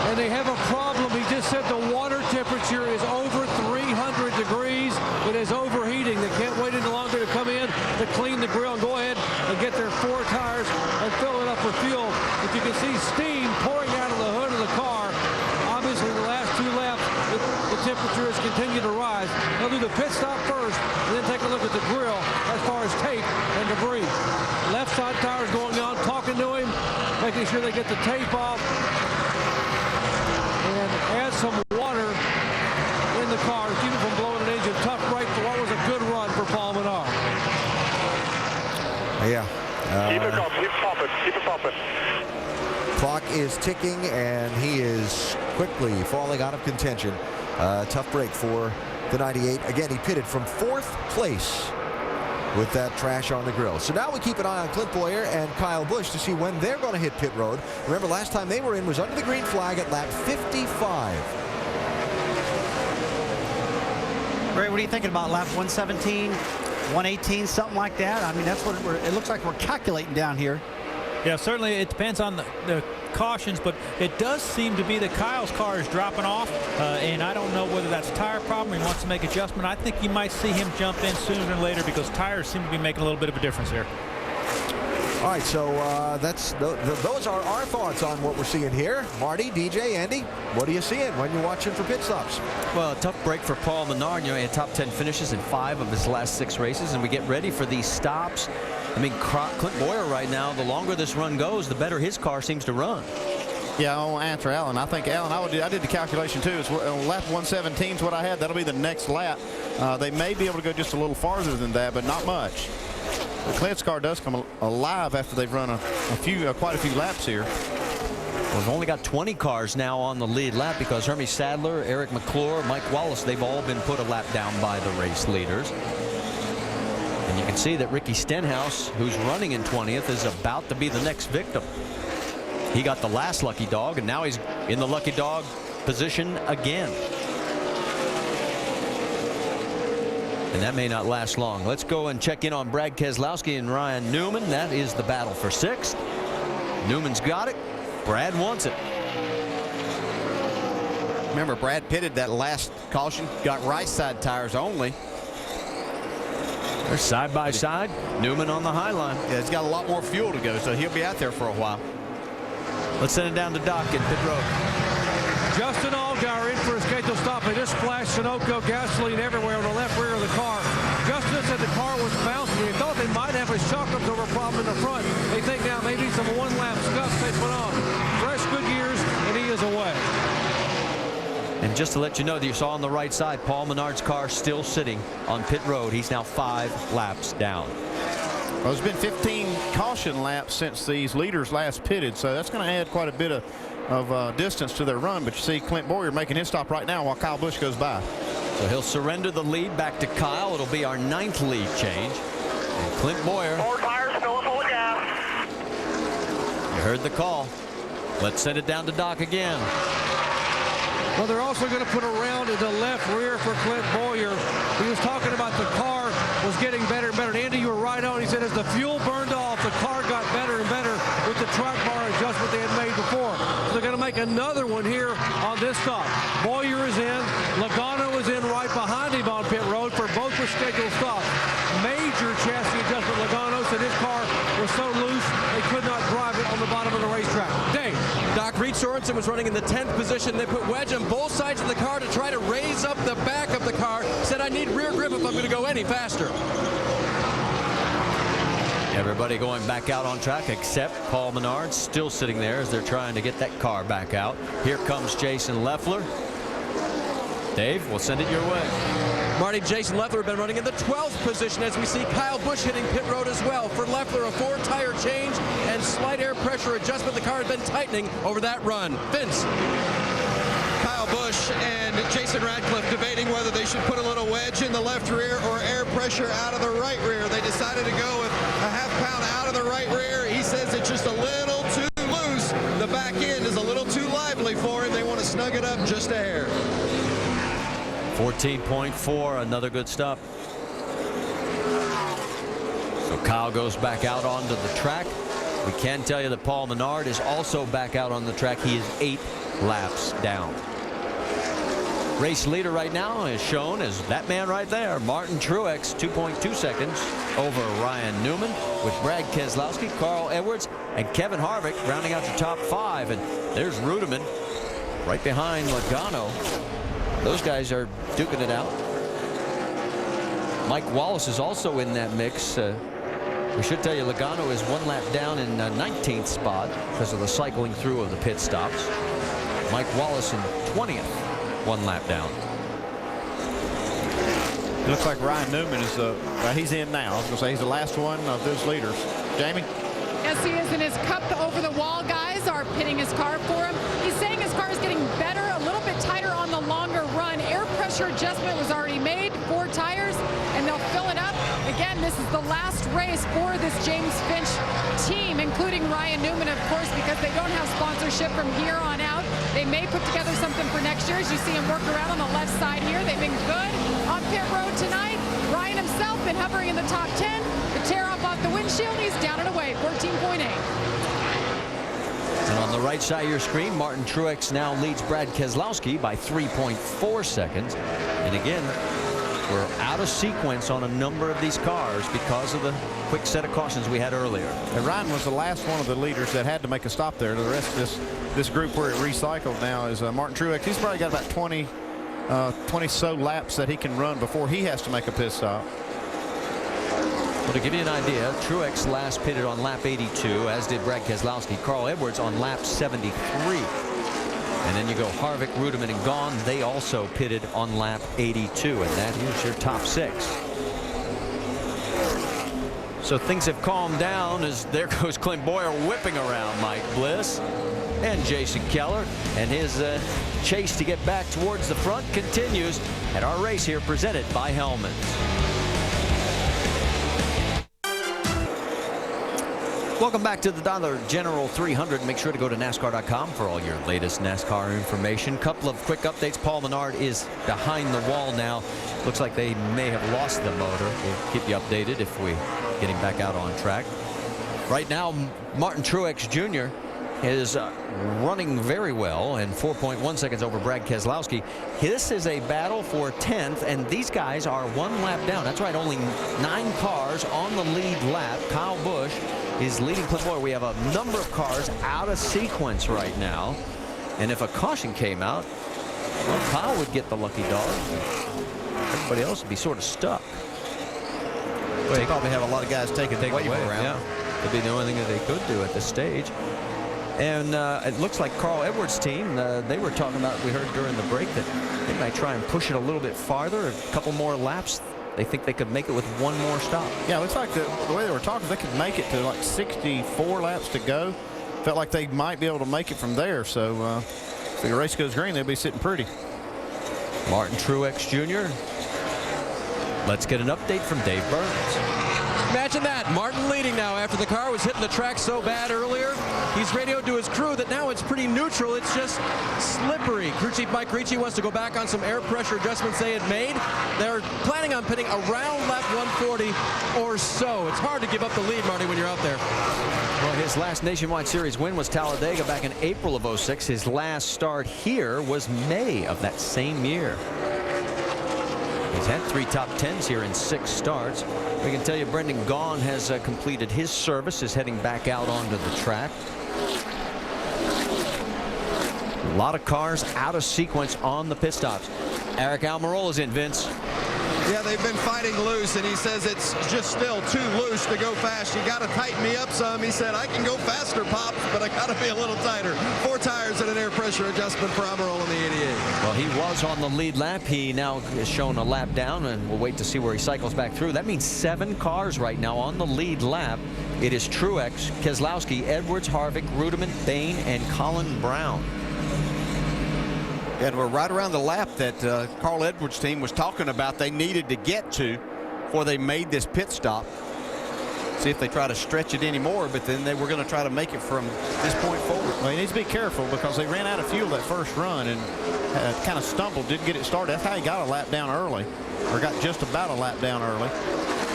And they have a problem. He just said the water temperature is over 300 degrees. It is overheating. They can't wait any longer to come in to clean the grill and go ahead and get their 4 tires and fill it up with fuel. But you can see steam pouring out of the hood of the car. Obviously, the last 2 laps, the temperature has continued to rise. They'll do the pit stop first and then take a look at the grill as far as tape and debris. Left side tires going on, talking to him, making sure they get the tape off. And add some water in the car to keep it from blowing an engine. Tough break for what was a good run for Paul Menard. Yeah. Keep it up, keep pumping, keep it pumping. Clock is ticking, and he is quickly falling out of contention. Tough break for the 98. Again, he pitted from 4th place with that trash on the grill. So now we keep an eye on Clint Boyer and Kyle Busch to see when they're going to hit pit road. Remember, last time they were in was under the green flag at lap 55. Ray, what are you thinking about lap 117, 118, something like that? I mean, that's what it looks like we're calculating down here. Yeah, certainly it depends on the cautions, but it does seem to be that Kyle's car is dropping off, and I don't know whether that's a tire problem or he wants to make adjustment. I think you might see him jump in sooner than later because tires seem to be making a little bit of a difference here. All right, so those are our thoughts on what we're seeing here. Marty, DJ, Andy, what are you seeing when you're watching for pit stops? Well, a tough break for Paul Menard. You know, he had top 10 finishes in 5 of his last 6 races, and we get ready for these stops. I mean, Clint Boyer right now, the longer this run goes, the better his car seems to run. Yeah, I'll answer Alan. I think, Alan, I did the calculation too. It's lap 117 is what I had. That'll be the next lap. They may be able to go just a little farther than that, but not much. Clint's car does come alive after they've run quite a few laps here. Well, we've only got 20 cars now on the lead lap because Hermie Sadler, Eric McClure, Mike Wallace, they've all been put a lap down by the race leaders. And you can see that Ricky Stenhouse, who's running in 20th, is about to be the next victim. He got the last lucky dog, and now he's in the lucky dog position again. And that may not last long. Let's go and check in on Brad Keselowski and Ryan Newman. That is the battle for 6th. Newman's got it. Brad wants it. Remember, Brad pitted that last caution, got right side tires only. They're side by side. Newman on the high line. Yeah, he's got a lot more fuel to go, so he'll be out there for a while. Let's send it down to Doc at pit road. Justin Allgaier in for a scheduled stop. They just splashed Sunoco gasoline everywhere on the left rear of the car. Justin said the car was bouncing. He thought they might have a shock absorber problem in the front. They think now maybe some one-lap scuffs they put on. Fresh good gears, and he is away. And just to let you know that you saw on the right side, Paul Menard's car still sitting on pit road. He's now 5 laps down. Well, there's been 15 caution laps since these leaders last pitted, so that's going to add quite a bit of distance to their run. But you see Clint Boyer making his stop right now while Kyle Busch goes by. So he'll surrender the lead back to Kyle. It'll be our 9th lead change. And Clint Boyer. 4 tires, fill it full of gas. You heard the call. Let's send it down to Doc again. Well, they're also going to put a round in the left rear for Clint Boyer. He was talking about the car was getting better and better. And Andy, you were right on. He said as the fuel burned off, the car got better and better with the track bar adjustment they had made before. So they're going to make another one here on this stop. Boyer is in. Logano is in right behind him on pit road for both the scheduled stops. Major chassis adjustment. Logano said his car was so loose they could not drive it on the bottom of the racetrack. Dave. Doc, Reed Sorensen was running in the 10th position. They put wedge on both sides of the car to try to raise up the back of the car. Said, I need rear grip if I'm going to go any faster. Everybody going back out on track except Paul Menard, still sitting there as they're trying to get that car back out. Here comes Jason Leffler. Dave, we'll send it your way. Marty, Jason Leffler been running in the 12th position as we see Kyle Busch hitting pit road as well. For Leffler, a 4-tire change and slight air pressure adjustment. The car had been tightening over that run. Vince. Kyle Busch and Jason Radcliffe debating whether they should put a little wedge in the left rear or air pressure out of the right rear. They decided to go with a half-pound out of the right rear. He says it's just a little too loose. The back end is a little too lively for him. They want to snug it up just a hair. 14.4, another good stop. So Kyle goes back out onto the track. We can tell you that Paul Menard is also back out on the track. He is 8 laps down. Race leader right now is shown as that man right there, Martin Truex, 2.2 seconds over Ryan Newman, with Brad Keselowski, Carl Edwards, and Kevin Harvick rounding out your top 5. And there's Ruderman right behind Logano. Those guys are duking it out. Mike Wallace is also in that mix. We should tell you Logano is 1 lap down in 19th spot because of the cycling through of the pit stops. Mike Wallace in 20th, 1 lap down. It looks like Ryan Newman is he's in now. I was going to say he's the last one of those leaders. Jamie? Yes, he is, and his Cup over-the-wall guys are pitting his car for him. He's saying his car is getting better, a little bit tighter on the longer run. Air pressure adjustment was already made, 4 tires, and they'll fill it up. Again, this is the last race for this James Finch team, including Ryan Newman, of course, because they don't have sponsorship from here on out. They may put together something for next year, as you see him work around on the left side here. They've been good on pit road tonight. Ryan himself been hovering in the top 10. The tear off the windshield, he's down and away, 14.8. And on the right side of your screen, Martin Truex now leads Brad Keselowski by 3.4 seconds. And again, we're out of sequence on a number of these cars because of the quick set of cautions we had earlier. And Ryan was the last one of the leaders that had to make a stop there. The rest of this group where it recycled now is Martin Truex. He's probably got about 20 so laps that he can run before he has to make a pit stop. Well, to give you an idea, Truex last pitted on lap 82, as did Brad Keselowski. Carl Edwards on lap 73. And then you go Harvick, Ruderman, and Gahn. They also pitted on lap 82, and that is your top 6. So things have calmed down as there goes Clint Bowyer whipping around Mike Bliss. And Jason Keller, and his chase to get back towards the front continues at our race here presented by Hellmann's. Welcome back to the Dollar General 300. Make sure to go to NASCAR.com for all your latest NASCAR information. Couple of quick updates. Paul Menard is behind the wall now. Looks like they may have lost the motor. We'll keep you updated if we get him back out on track. Right now, Martin Truex Jr. is running very well and 4.1 seconds over Brad Keselowski. This is a battle for 10th, and these guys are 1 lap down. That's right, only 9 cars on the lead lap. Kyle Busch is leading Clint Bowyer. We have a number of cars out of sequence right now, and if a caution came out, well, Kyle would get the lucky dog. Everybody else would be sort of stuck. Well, they probably have a lot of guys taking the wave around. Yeah, that'd be the only thing that they could do at this stage. And it looks like Carl Edwards' team, they were talking about, we heard during the break, that they might try and push it a little bit farther, a couple more laps. They think they could make it with 1 more stop. Yeah, it looks like the way they were talking, they could make it to like 64 laps to go. Felt like they might be able to make it from there. So if the race goes green, they'll be sitting pretty. Martin Truex Jr. Let's get an update from Dave Burns. Imagine that. Martin leading now after the car was hitting the track so bad earlier. He's radioed to his crew that now it's pretty neutral. It's just slippery. Crew Chief Mike Ricci wants to go back on some air pressure adjustments they had made. They're planning on pitting around lap 140 or so. It's hard to give up the lead, Marty, when you're out there. Well, his last Nationwide Series win was Talladega back in April of '06. His last start here was May of that same year. He's had 3 top 10s here in 6 starts. We can tell you Brendan Gaughan has completed his service, is heading back out onto the track. A lot of cars out of sequence on the pit stops. Aric Almirola's in, Vince. Yeah, they've been fighting loose, and he says it's just still too loose to go fast. You got to tighten me up some. He said, I can go faster, Pops, but I got to be a little tighter. 4 tires and an air pressure adjustment for Almirola in the 88. Well, he was on the lead lap. He now is shown a lap down, and we'll wait to see where he cycles back through. That means 7 cars right now on the lead lap. It is Truex, Keselowski, Edwards, Harvick, Rudiman, Bain, and Colin Brown. And we're right around the lap that Carl Edwards' team was talking about they needed to get to before they made this pit stop. See if they try to stretch it anymore, but then they were going to try to make it from this point forward. Well, he needs to be careful because they ran out of fuel that first run and kind of stumbled, didn't get it started. That's how he got a lap down early, or got just about a lap down early.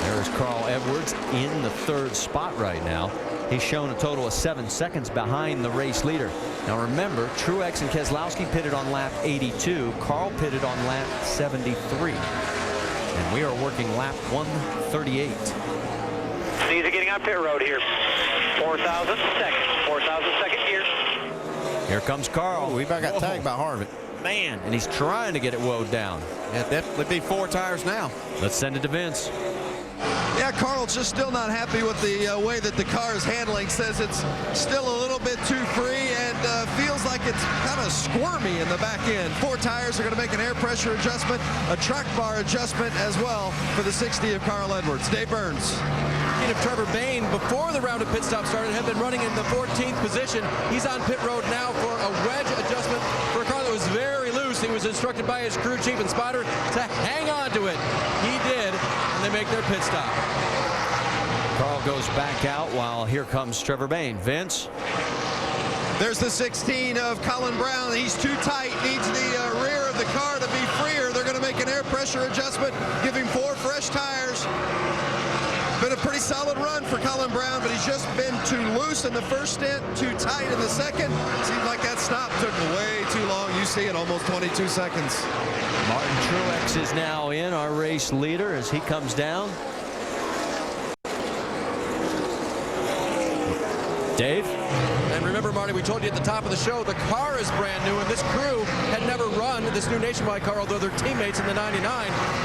There's Carl Edwards in the 3rd spot right now. He's shown a total of 7 seconds behind the race leader. Now remember, Truex and Keselowski pitted on lap 82. Carl pitted on lap 73. And we are working lap 138. These are getting on pit road here. 4,000 seconds. 4,000 second gear. Here comes Carl. Oh, we about got tagged by Harvick. Man, and he's trying to get it woed down. Yeah, definitely be 4 tires now. Let's send it to Vince. Yeah, Carl's just still not happy with the way that the car is handling. Says it's still a little bit too free and feels like it's kind of squirmy in the back end. 4 tires are going to make an air pressure adjustment, a track bar adjustment as well for the 60 of Carl Edwards. Dave Burns. Of Trevor Bain, before the round of pit stop started, had been running in the 14th position. He's on pit road now for a wedge adjustment for a car that was very loose. He was instructed by his crew chief and spotter to hang on to it. He did, and they make their pit stop. Carl goes back out while here comes Trevor Bain. Vince. There's the 16 of Colin Brown. He's too tight, needs the rear of the car to be freer. They're going to make an air pressure adjustment, give him 4 fresh tires. Been a pretty solid run for Colin Brown, but he's just been too loose in the first stint, too tight in the second. Seems like that stop took way too long. You see it, almost 22 seconds. Martin Truex is now in, our race leader, as he comes down. Dave? And remember, Marty, we told you at the top of the show, the car is brand new, and this crew had never run this new Nationwide car, although their teammates in the 99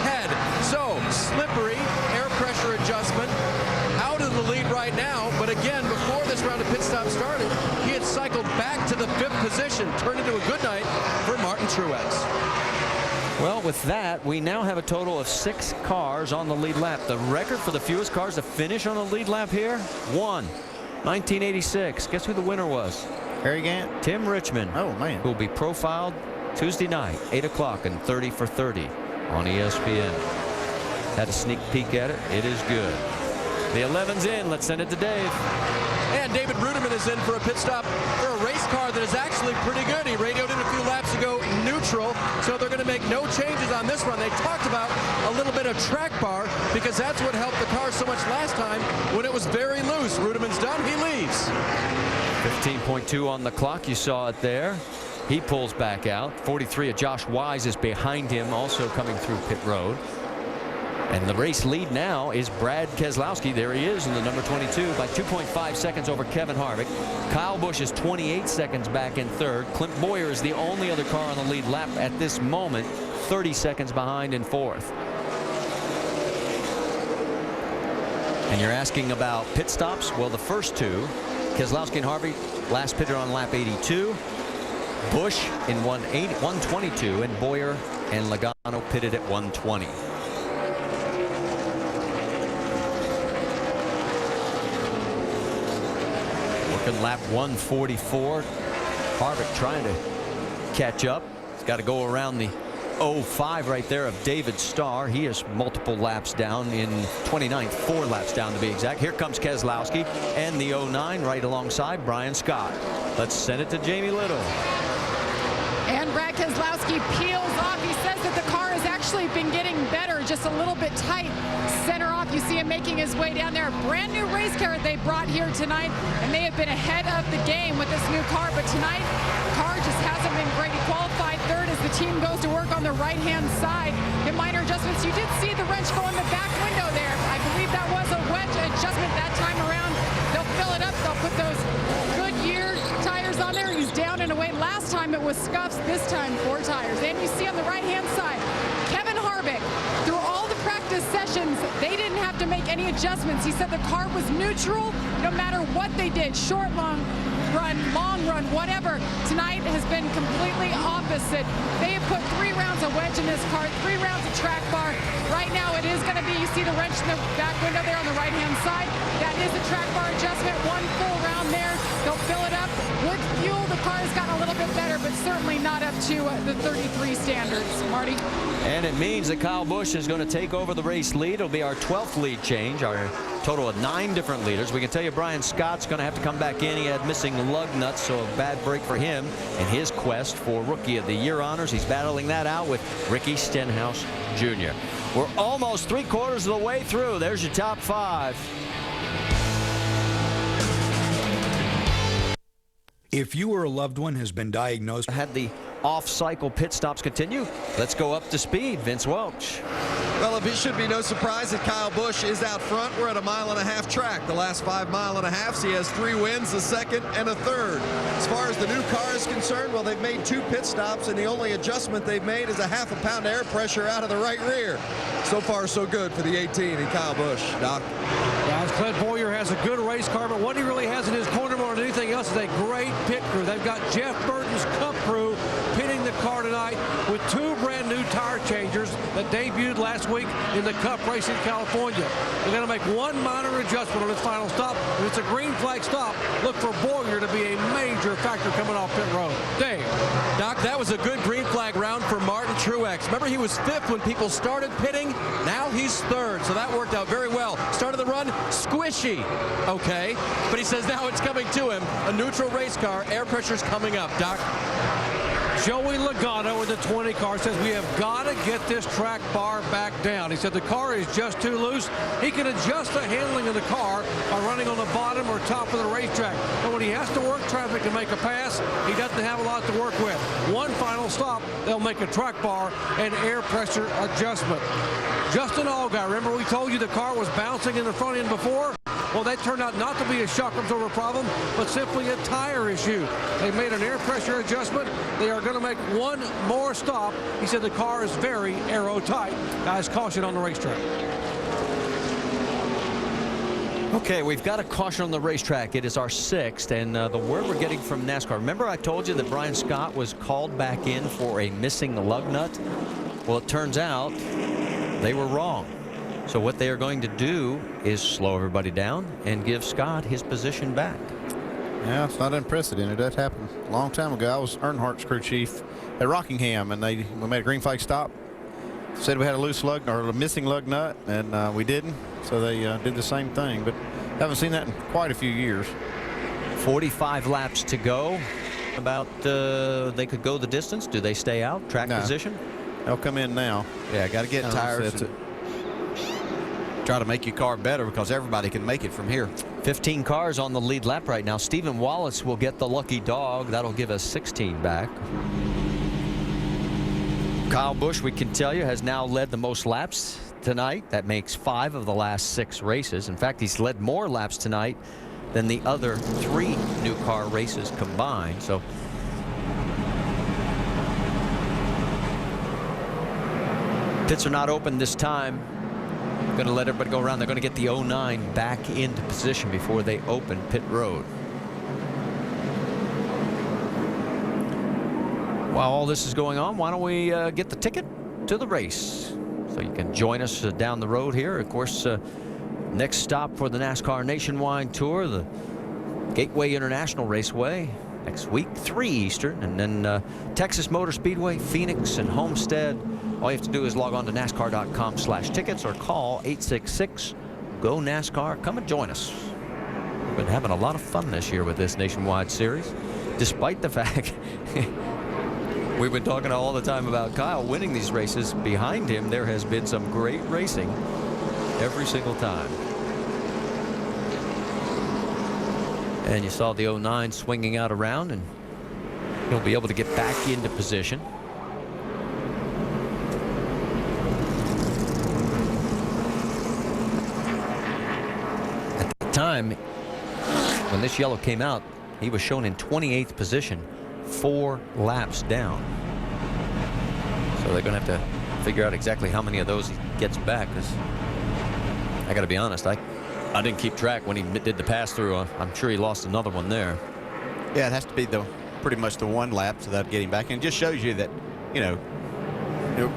had. So, slippery, air pressure adjustment, out of the lead right now, but again, before this round of pit stop started, he had cycled back to the 5th position, turned into a good night for Martin Truex. Well, with that, we now have a total of 6 cars on the lead lap. The record for the fewest cars to finish on the lead lap here, 1. 1986. Guess who the winner was? Harry Gant. Tim Richmond. Oh, man. Who will be profiled Tuesday night, 8 o'clock and 30 for 30 on ESPN. Had a sneak peek at it. It is good. The 11's in. Let's send it to Dave. And David Rudiman is in for a pit stop for a race car that is actually pretty good. He radioed in a few laps ago neutral, so they're going to make no changes on this run. They talked about a little bit of track bar because that's what helped the car so much last time when it was very loose. Rudiman's done. He leaves. 15.2 on the clock. You saw it there. He pulls back out. 43 of Josh Wise is behind him, also coming through pit road. And the race lead now is Brad Keselowski. There he is in the number 22 by 2.5 seconds over Kevin Harvick. Kyle Busch is 28 seconds back in 3rd. Clint Bowyer is the only other car on the lead lap at this moment, 30 seconds behind in 4th. And you're asking about pit stops? Well, the first 2, Keselowski and Harvick, last pitted on lap 82. Busch in 122, and Bowyer and Logano pitted at 120. Lap 144. Harvick trying to catch up. He's got to go around the 05 right there of David Starr. He is multiple laps down in 29th, 4 laps down to be exact. Here comes Keselowski and the 09 right alongside Brian Scott. Let's send it to Jamie Little. And Brad Keselowski peels off. He says that the car has actually been getting better, just a little bit tight. Center off, you see him making his way down there. A brand new race car they brought here tonight, and they have been ahead of the game with this new car. But tonight, the car just hasn't been great. He qualified 3rd as the team goes to work on the right-hand side. The minor adjustments, you did see the wrench go in the back window there. I believe that was a wedge adjustment that time around. They'll fill it up. They'll put those Goodyear tires on there. He's down and away. Last time it was scuffs. This time 4 tires. And you see on the right-hand side, Kevin Harvick, through all the to Sessions, they didn't have to make any adjustments. He said the car was neutral no matter what they did, short, long run, whatever. Tonight has been completely opposite. They have put 3 rounds of wedge in this car, 3 rounds of track bar. Right now it is going to be, you see the wrench in the back window there on the right-hand side. That is a track bar adjustment, 1 full round there. They'll fill it up with fuel. The car has gotten a little bit better, but certainly not up to the 33 standards. Marty? And it means that Kyle Busch is going to take over the race lead. It'll be our 12th lead change, our total of 9 different leaders. We can tell you Brian Scott's going to have to come back in. He had missing lug nuts, so a bad break for him in his quest for Rookie of the Year honors. He's battling that out with Ricky Stenhouse Jr. We're almost 3/4 of the way through. There's your top 5. If you or a loved one has been diagnosed, had the off-cycle pit stops continue. Let's go up to speed. Vince Welch. Well, it should be no surprise that Kyle Busch is out front. We're at a 1.5 mile track. The last 5.5 miles, he has 3 wins, a second and a third. As far as the new car is concerned, well, they've made 2 pit stops, and the only adjustment they've made is a 1/2 pound of air pressure out of the right rear. So far, so good for the 18 and Kyle Busch. Doc. Guys, Clint Bowyer has a good race car, but what he really has in his corner more than anything else is a great pit crew. They've got Jeff Burton's Cup crew pitting the car tonight with 2 brand new tire changers that debuted last week in the Cup race in California. They're going to make 1 minor adjustment on this final stop. If it's a green flag stop, look for Bowyer to be a major factor coming off pit road. Dave. Doc, that was a good green flag round for Martin Truex. Remember, he was 5th when people started pitting. Now he's 3rd, so that worked out very well. Started the run, squishy. Okay, but he says now it's coming to him. A neutral race car, air pressure's coming up. Doc. Joey Logano in the 20 car says we have got to get this track bar back down. He said the car is just too loose. He can adjust the handling of the car by running on the bottom or top of the racetrack. But when he has to work traffic to make a pass, he doesn't have a lot to work with. One final stop, they'll make a track bar and air pressure adjustment. Justin Allgaier, remember we told you the car was bouncing in the front end before? Well, that turned out not to be a shock absorber problem, but simply a tire issue. They made an air pressure adjustment. They are going to make 1 more stop. He said the car is very aero-tight. Guys, caution on the racetrack. Okay, we've got a caution on the racetrack. It is our 6th, and the word we're getting from NASCAR. Remember I told you that Brian Scott was called back in for a missing lug nut? Well, it turns out they were wrong. So what they are going to do is slow everybody down and give Scott his position back. Yeah, it's not unprecedented. That happened a long time ago. I was Earnhardt's crew chief at Rockingham, and we made a green flag stop. Said we had a loose lug or a missing lug nut, and we didn't. So they did the same thing, but haven't seen that in quite a few years. 45 laps to go. About they could go the distance. Do they stay out? Track position? They'll come in now. Yeah, got to get tires. Try to make your car better because everybody can make it from here. 15 cars on the lead lap right now. Stephen Wallace will get the lucky dog. That'll give us 16 back. Kyle Busch, we can tell you, has now led the most laps tonight. That makes 5 of the last 6 races. In fact, he's led more laps tonight than the other 3 new car races combined. So pits are not open this time. Going to let everybody go around. They're going to get the 09 back into position before they open pit road. While all this is going on, why don't we get the ticket to the race so you can join us down the road here. Of course, next stop for the NASCAR Nationwide Tour, the Gateway International Raceway next week, 3 Eastern, and then Texas Motor Speedway, Phoenix, and Homestead. All you have to do is log on to NASCAR.com/tickets or call 866-GO-NASCAR. Come and join us. We've been having a lot of fun this year with this Nationwide Series, despite the fact we've been talking all the time about Kyle winning these races. Behind him, there has been some great racing every single time. And you saw the 09 swinging out around, and he'll be able to get back into position. Time when this yellow came out, he was shown in 28th position, 4 laps down. So they're going to have to figure out exactly how many of those he gets back. I got to be honest, I didn't keep track when he did the pass through. I'm sure he lost another one there. Yeah, it has to be pretty much the one lap so that'll get him back. And it just shows you that, you know,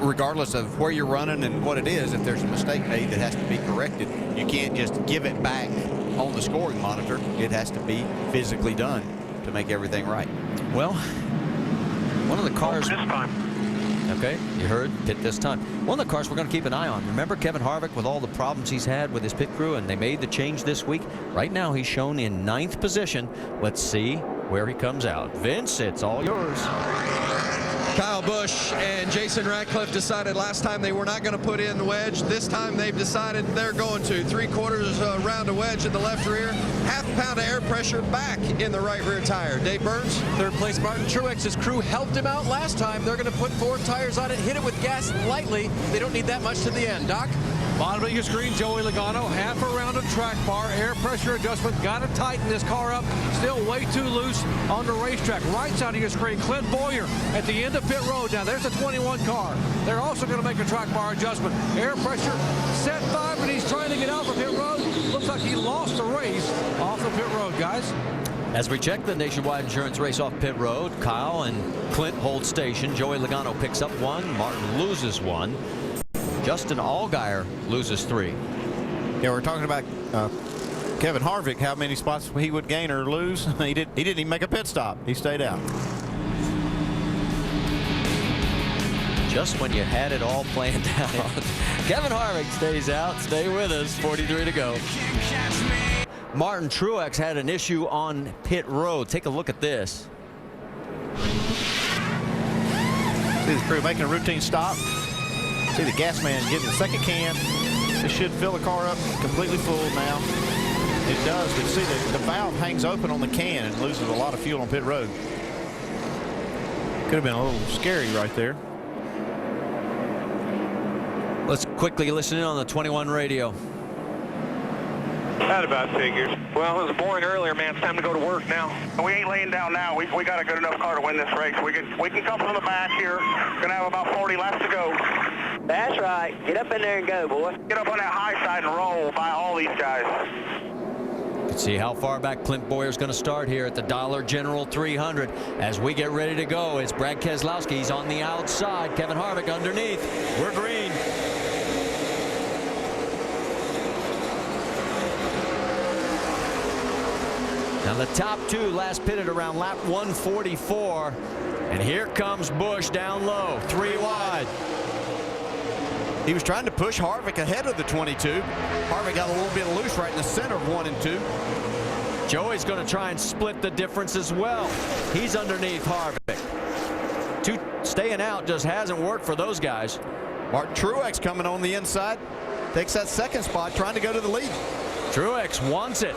regardless of where you're running and what it is, if there's a mistake made that has to be corrected, you can't just give it back on the scoring monitor. It has to be physically done to make everything right. Well, one of the cars. This time. Okay, you heard, pit this time. One of the cars we're going to keep an eye on. Remember Kevin Harvick with all the problems he's had with his pit crew, and they made the change this week. Right now he's shown in 9th position. Let's see where he comes out. Vince, it's all yours. Kyle Busch and Jason Ratcliffe decided last time they were not going to put in the wedge. This time they've decided they're going to. 3/4 round of wedge in the left rear. Half pound of air pressure back in the right rear tire. Dave Burns. Third place Martin Truex. His crew helped him out last time. They're going to put 4 tires on it, hit it with gas lightly. They don't need that much to the end. Doc? Bottom of your screen, Joey Logano, half a round of track bar, air pressure adjustment, got to tighten this car up, still way too loose on the racetrack. Right side of your screen, Clint Bowyer at the end of pit road. Now there's a 21 car. They're also going to make a track bar adjustment. Air pressure set 5, and he's trying to get out from pit road. Looks like he lost the race off the pit road, guys. As we check the Nationwide Insurance race off pit road, Kyle and Clint hold station. Joey Logano picks up 1. Martin loses 1. Justin Allgaier loses 3. Yeah, we're talking about Kevin Harvick, how many spots he would gain or lose. He didn't even make a pit stop. He stayed out. Just when you had it all planned out. Kevin Harvick stays out. Stay with us. 43 to go. Martin Truex had an issue on pit road. Take a look at this. See the crew making a routine stop. See the gas man getting the second can. This should fill the car up completely full now. It does, but see the valve hangs open on the can and loses a lot of fuel on pit road. Could have been a little scary right there. Let's quickly listen in on the 21 radio. That about figures. Well, it was boring earlier, man. It's time to go to work now. We ain't laying down now. We got a good enough car to win this race. We can come from the back here. Gonna have about 40 laps to go. That's right. Get up in there and go, boy. Get up on that high side and roll by all these guys. Let's see how far back Clint Bowyer's going to start here at the Dollar General 300. As we get ready to go, it's Brad Keselowski. He's on the outside. Kevin Harvick underneath. We're green. Now the top 2 last pitted around lap 144. And here comes Busch down low. 3 wide. He was trying to push Harvick ahead of the 22. Harvick got a little bit loose right in the center of 1 and 2. Joey's going to try and split the difference as well. He's underneath Harvick. Staying out just hasn't worked for those guys. Martin Truex coming on the inside. Takes that second spot, trying to go to the lead. Truex wants it.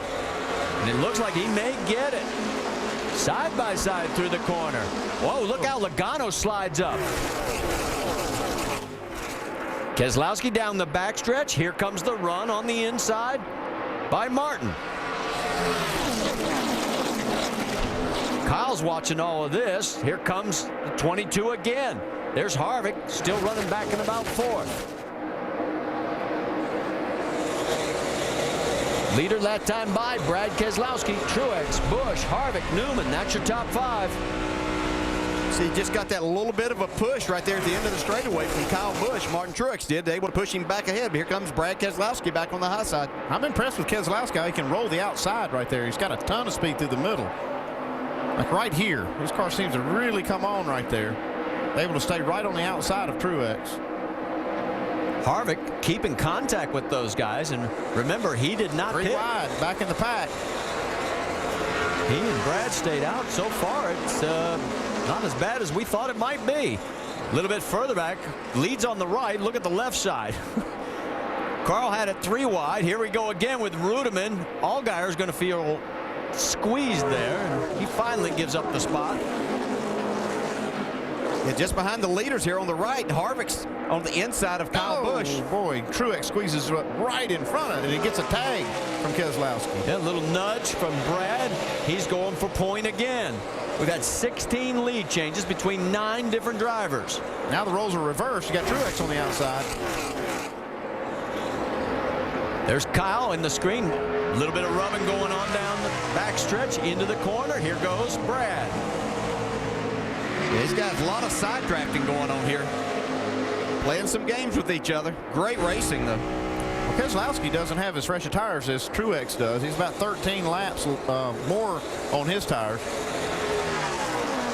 And it looks like he may get it. Side by side through the corner. Whoa, look how Logano slides up. Keselowski down the backstretch. Here comes the run on the inside by Martin. Kyle's watching all of this. Here comes the 22 again. There's Harvick still running back in about 4th. Leader that time by Brad Keselowski, Truex, Busch, Harvick, Newman. That's your top 5. See, just got that little bit of a push right there at the end of the straightaway from Kyle Busch. Martin Truex did. They able to push him back ahead. But here comes Brad Keselowski back on the high side. I'm impressed with Keselowski. He can roll the outside right there. He's got a ton of speed through the middle. Like right here. This car seems to really come on right there. They're able to stay right on the outside of Truex. Harvick keeping contact with those guys. And remember, he did not pit. 3 wide, back in the pack. He and Brad stayed out. So far, it's not as bad as we thought it might be. A little bit further back. Leads on the right. Look at the left side. Carl had it 3 wide. Here we go again with Rudiman. Allgaier's going to feel squeezed there. And he finally gives up the spot. Yeah, just behind the leaders here on the right. Harvick's on the inside of Kyle Busch. Boy, Truex squeezes right in front of it, and he gets a tag from Keselowski. Yeah, a little nudge from Brad. He's going for point again. We've had 16 lead changes between 9 different drivers. Now the roles are reversed. You got Truex on the outside. There's Kyle in the screen. A little bit of rubbing going on down the backstretch into the corner. Here goes Brad. Yeah, these guys, a lot of side drafting going on here. Playing some games with each other. Great racing, though. Well, Keselowski doesn't have as fresh a tires as Truex does. He's about 13 laps more on his tires.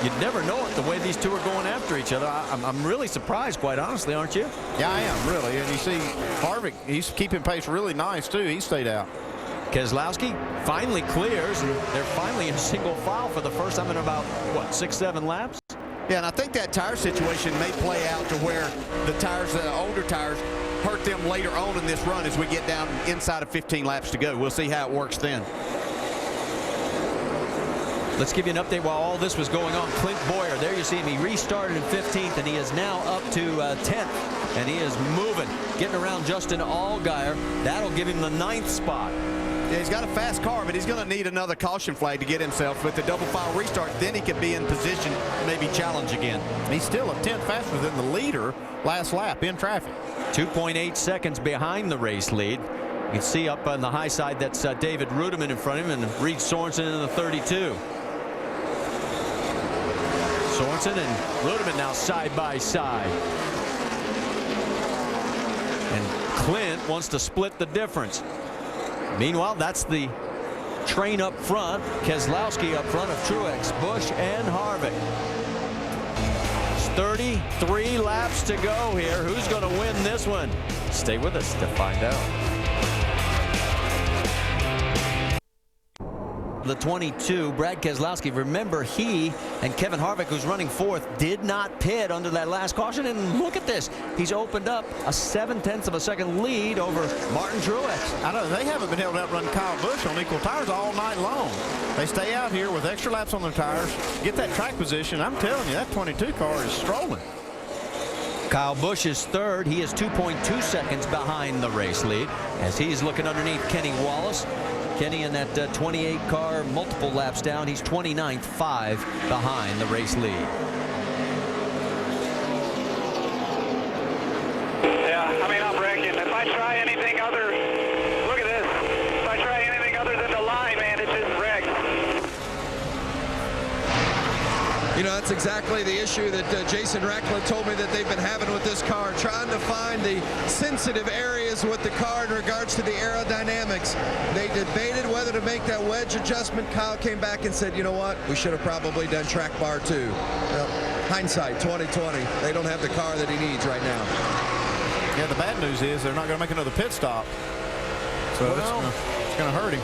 You'd never know it the way these two are going after each other. I'm really surprised, quite honestly, aren't you? Yeah, I am, really. And you see Harvick, he's keeping pace really nice, too. He stayed out. Keselowski finally clears, and they're finally in single file for the first time in about, what, 6-7 laps? Yeah, and I think that tire situation may play out to where the tires, the older tires, hurt them later on in this run as we get down inside of 15 laps to go. We'll see how it works then. Let's give you an update while all this was going on. Clint Bowyer, there you see him. He restarted in 15th, and he is now up to 10th. And he is moving, getting around Justin Allgaier. That'll give him the 9th spot. Yeah, he's got a fast car, but he's going to need another caution flag to get himself with the double file restart. Then he could be in position, maybe challenge again. He's still a 10th faster than the leader last lap in traffic. 2.8 seconds behind the race lead. You can see up on the high side that's David Rudiman in front of him, and Reed Sorensen in the 32. Sorensen and Rudiman now side by side. And Clint wants to split the difference. Meanwhile, that's the train up front. Keselowski up front of Truex, Busch, and Harvick. It's 33 laps to go here. Who's going to win this one? Stay with us to find out. The 22, Brad Keselowski. Remember, he and Kevin Harvick, who's running 4th, did not pit under that last caution. And look at this. He's opened up a 0.7 of a second lead over Martin Truex. I know they haven't been able to outrun Kyle Busch on equal tires all night long. They stay out here with extra laps on their tires, get that track position. I'm telling you, that 22 car is strolling. Kyle Busch is 3rd. He is 2.2 seconds behind the race lead as he's looking underneath Kenny Wallace. Kenny in that 28 car, multiple laps down. He's 29th, 5 behind the race lead. Yeah, I mean, I'm wrecking. If I try anything other, look at this. If I try anything other than the line, man, it just wrecks. You know, that's exactly the issue that Jason Reckland told me that they've been having with this car, trying to find the sensitive areas with the car in regards to the aerodynamics. They debated whether to make that wedge adjustment. Kyle came back and said, you know what, we should have probably done track bar 2. Well, hindsight, 2020. They don't have the car that he needs right now. Yeah, the bad news is they're not going to make another pit stop. So it's going to hurt him.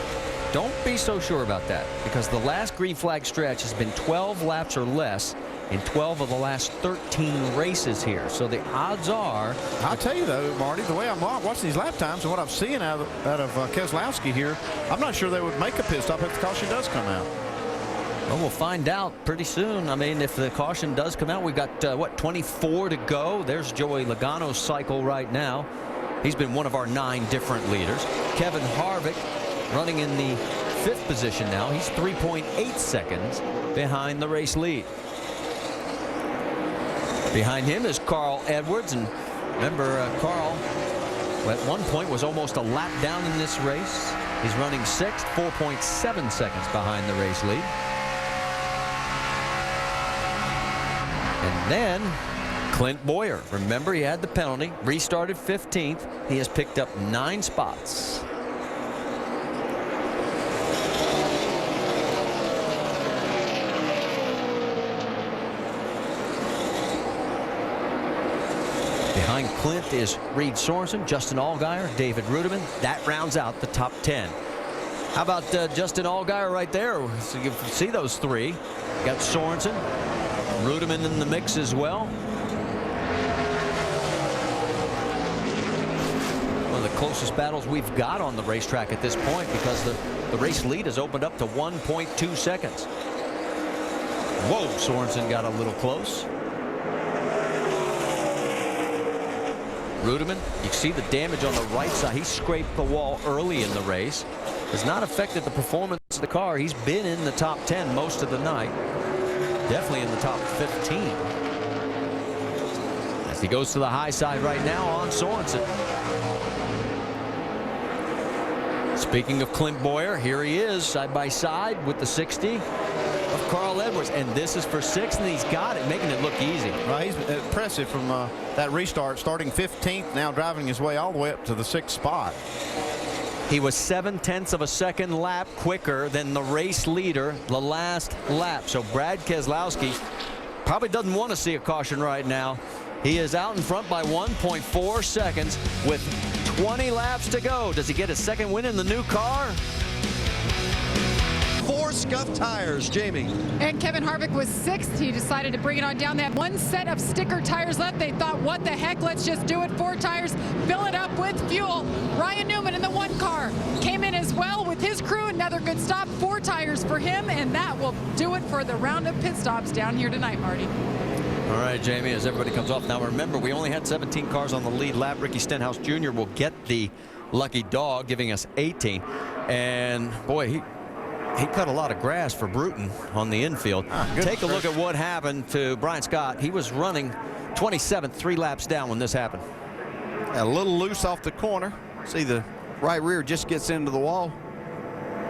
Don't be so sure about that, because the last green flag stretch has been 12 laps or less in 12 of the last 13 races here. So the odds are... I'll tell you, though, Marty, the way I'm watching these lap times and what I'm seeing out of Keselowski here, I'm not sure they would make a pit stop if the caution does come out. Well, we'll find out pretty soon. I mean, if the caution does come out, we've got, what, 24 to go. There's Joey Logano's cycle right now. He's been one of our 9 different leaders. Kevin Harvick running in the 5th position now. He's 3.8 seconds behind the race lead. Behind him is Carl Edwards, and remember, Carl at one point was almost a lap down in this race. He's running 6th, 4.7 seconds behind the race lead. And then Clint Bowyer. Remember, he had the penalty, restarted 15th. He has picked up 9 spots. Behind Clint is Reed Sorensen, Justin Allgaier, David Rudiman. That rounds out the top 10. How about Justin Allgaier right there? So you can see those 3. Got Sorensen, Rudiman in the mix as well. One of the closest battles we've got on the racetrack at this point, because the race lead has opened up to 1.2 seconds. Whoa, Sorensen got a little close. Rudiman, you can see the damage on the right side. He scraped the wall early in the race. Has not affected the performance of the car. He's been in the top 10 most of the night. Definitely in the top 15. As he goes to the high side right now on Sorensen. Speaking of Clint Bowyer, here he is side by side with the 60 of Carl Edwards, and this is for 6th, and he's got it, making it look easy. Right, he's impressive from that restart, starting 15th, now driving his way all the way up to the 6th spot. He was 0.7 of a second lap quicker than the race leader the last lap. So Brad Keselowski probably doesn't want to see a caution right now. He is out in front by 1.4 seconds with 20 laps to go. Does he get his second win in the new car? 4 scuffed tires, Jamie. And Kevin Harvick was 6th. He decided to bring it on down. They had one set of sticker tires left. They thought, what the heck, let's just do it. 4 tires, fill it up with fuel. Ryan Newman in the 1 car came in as well with his crew. Another good stop, 4 tires for him, and that will do it for the round of pit stops down here tonight, Marty. All right, Jamie, as everybody comes off. Now remember, we only had 17 cars on the lead lap. Ricky Stenhouse Jr. will get the lucky dog, giving us 18. And boy, he cut a lot of grass for Bruton on the infield. Take a look at what happened to Brian Scott. He was running 27th, 3 laps down when this happened. A little loose off the corner. See, the right rear just gets into the wall.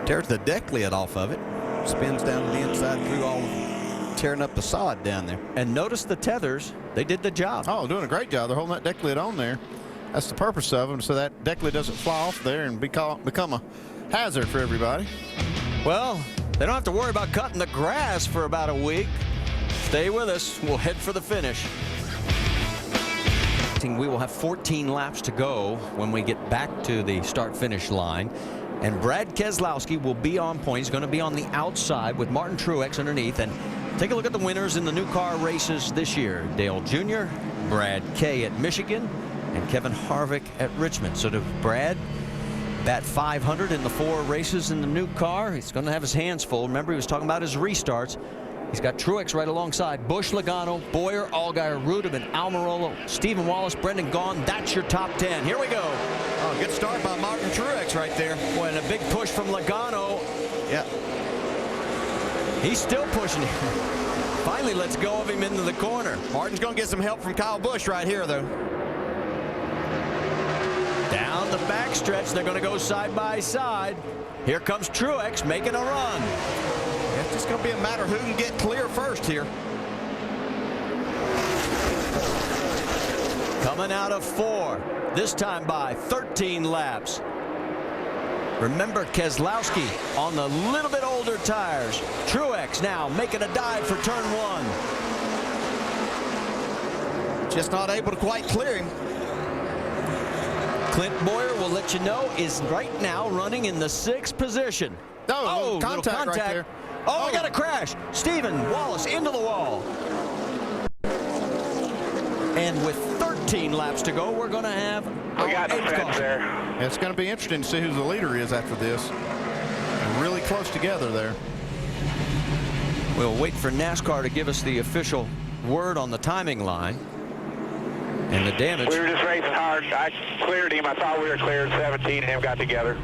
Tears the deck lid off of it. Spins down to the inside through all of tearing up the sod down there. And notice the tethers. They did the job. Oh, doing a great job. They're holding that deck lid on there. That's the purpose of them, so that deck lid doesn't fly off there and become a hazard for everybody. Well, they don't have to worry about cutting the grass for about a week. Stay with us. We'll head for the finish. We will have 14 laps to go when we get back to the start-finish line. And Brad Keselowski will be on point. He's going to be on the outside with Martin Truex underneath. And take a look at the winners in the new car races this year. Dale Jr., Brad K. at Michigan, and Kevin Harvick at Richmond. So to Brad bat 500 in the 4 races in the new car. He's going to have his hands full. Remember, he was talking about his restarts. He's got Truex right alongside. Busch, Logano, Bowyer, Allgaier, Rudem, Almirola, Stephen Wallace, Brendan Gaughan. That's your top 10. Here we go. Oh, good start by Martin Truex right there. Boy, and a big push from Logano. Yeah. He's still pushing him. Finally lets go of him into the corner. Martin's going to get some help from Kyle Busch right here, though. Down the backstretch, they're going to go side by side. Here comes Truex making a run. It's just going to be a matter of who can get clear first here. Coming out of 4, this time by 13 laps. Remember, Keselowski on the little bit older tires. Truex now making a dive for turn 1. Just not able to quite clear him. Clint Bowyer, will let you know, is right now running in the 6th position. Oh, contact right there. Oh, we got a crash. Stephen Wallace into the wall. And with 13 laps to go, we're going to have we got the fence there. It's going to be interesting to see who the leader is after this. They're really close together there. We'll wait for NASCAR to give us the official word on the timing line. And the damage. We were just racing hard. I cleared him. I thought we were cleared. 17 and him got together.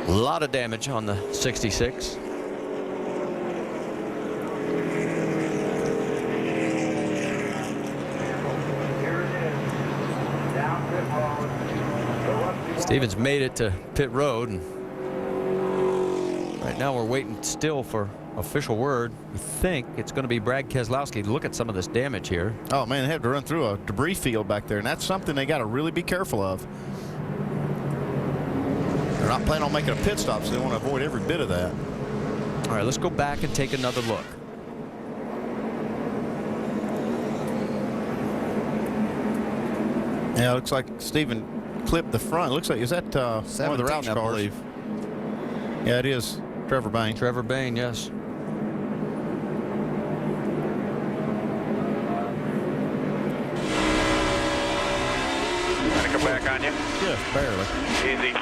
A lot of damage on the 66. Stevens made it to pit road, and right now we're waiting still for official word. We think it's going to be Brad Keselowski. Look at some of this damage here. Oh man, they have to run through a debris field back there, and that's something they got to really be careful of. They're not planning on making a pit stop, so they want to avoid every bit of that. All right, let's go back and take another look. Yeah, it looks like Stephen clipped the front. Looks like, is that one of the Roush cars? I believe. Yeah, it is. Trevor Bayne. Trevor Bayne, yes. Gonna come back on you? Just barely. Easy.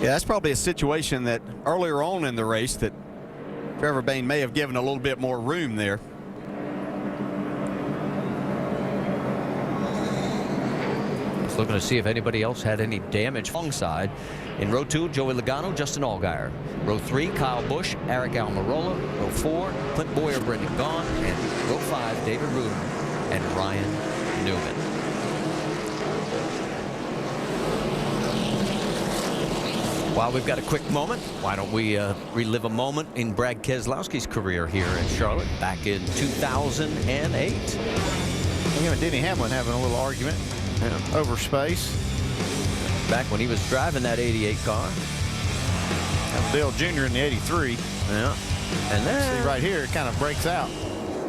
Yeah, that's probably a situation that earlier on in the race that Trevor Bayne may have given a little bit more room there. Looking to see if anybody else had any damage alongside. In row 2, Joey Logano, Justin Allgaier. Row 3, Kyle Busch, Aric Almirola. Row 4, Clint Bowyer, Brendan Gaughan. And row 5, David Rudin and Ryan Newman. While we've got a quick moment, why don't we relive a moment in Brad Keselowski's career here in Charlotte back in 2008. Him and Denny Hamlin having a little argument over space. Back when he was driving that 88 car. Dale Jr. in the 83. Yeah. And then see right here, it kind of breaks out.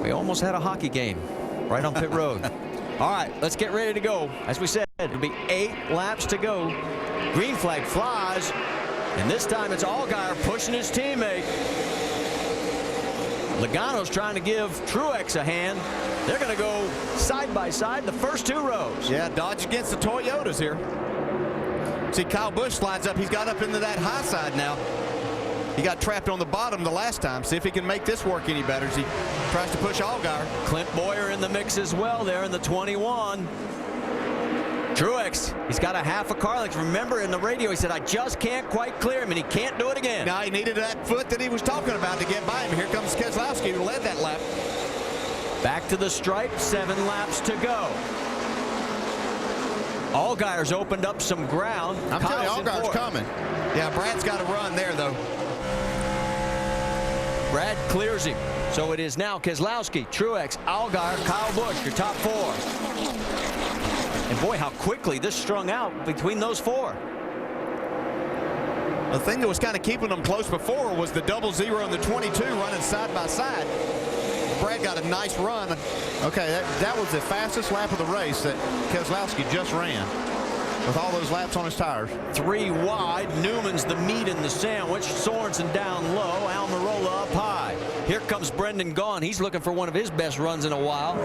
We almost had a hockey game right on pit road. All right, let's get ready to go. As we said, it'll be 8 laps to go. Green flag flies. And this time it's Allgaier pushing his teammate. Logano's trying to give Truex a hand. They're going to go side by side the first 2 rows. Yeah, Dodge against the Toyotas here. See, Kyle Busch slides up. He's got up into that high side now. He got trapped on the bottom the last time. See if he can make this work any better as he tries to push Allgaier. Clint Bowyer in the mix as well there in the 21. Truex, he's got a half a car length. Remember in the radio, he said, I just can't quite clear him, and he can't do it again. Now he needed that foot that he was talking about to get by him. Here comes Keselowski, who led that lap. Back to the stripe, 7 laps to go. Allgaier's opened up some ground. I'm telling you, Allgaier's coming. Yeah, Brad's got to run there, though. Brad clears him. So it is now Keselowski, Truex, Allgaier, Kyle Busch, your top 4. And boy, how quickly this strung out between those 4. The thing that was kind of keeping them close before was the 00 and the 22 running side by side. Brad got a nice run. Okay, that was the fastest lap of the race that Keselowski just ran with all those laps on his tires. 3 wide. Newman's the meat in the sandwich. Sorensen down low. Almirola up high. Here comes Brendan Gaughan. He's looking for one of his best runs in a while.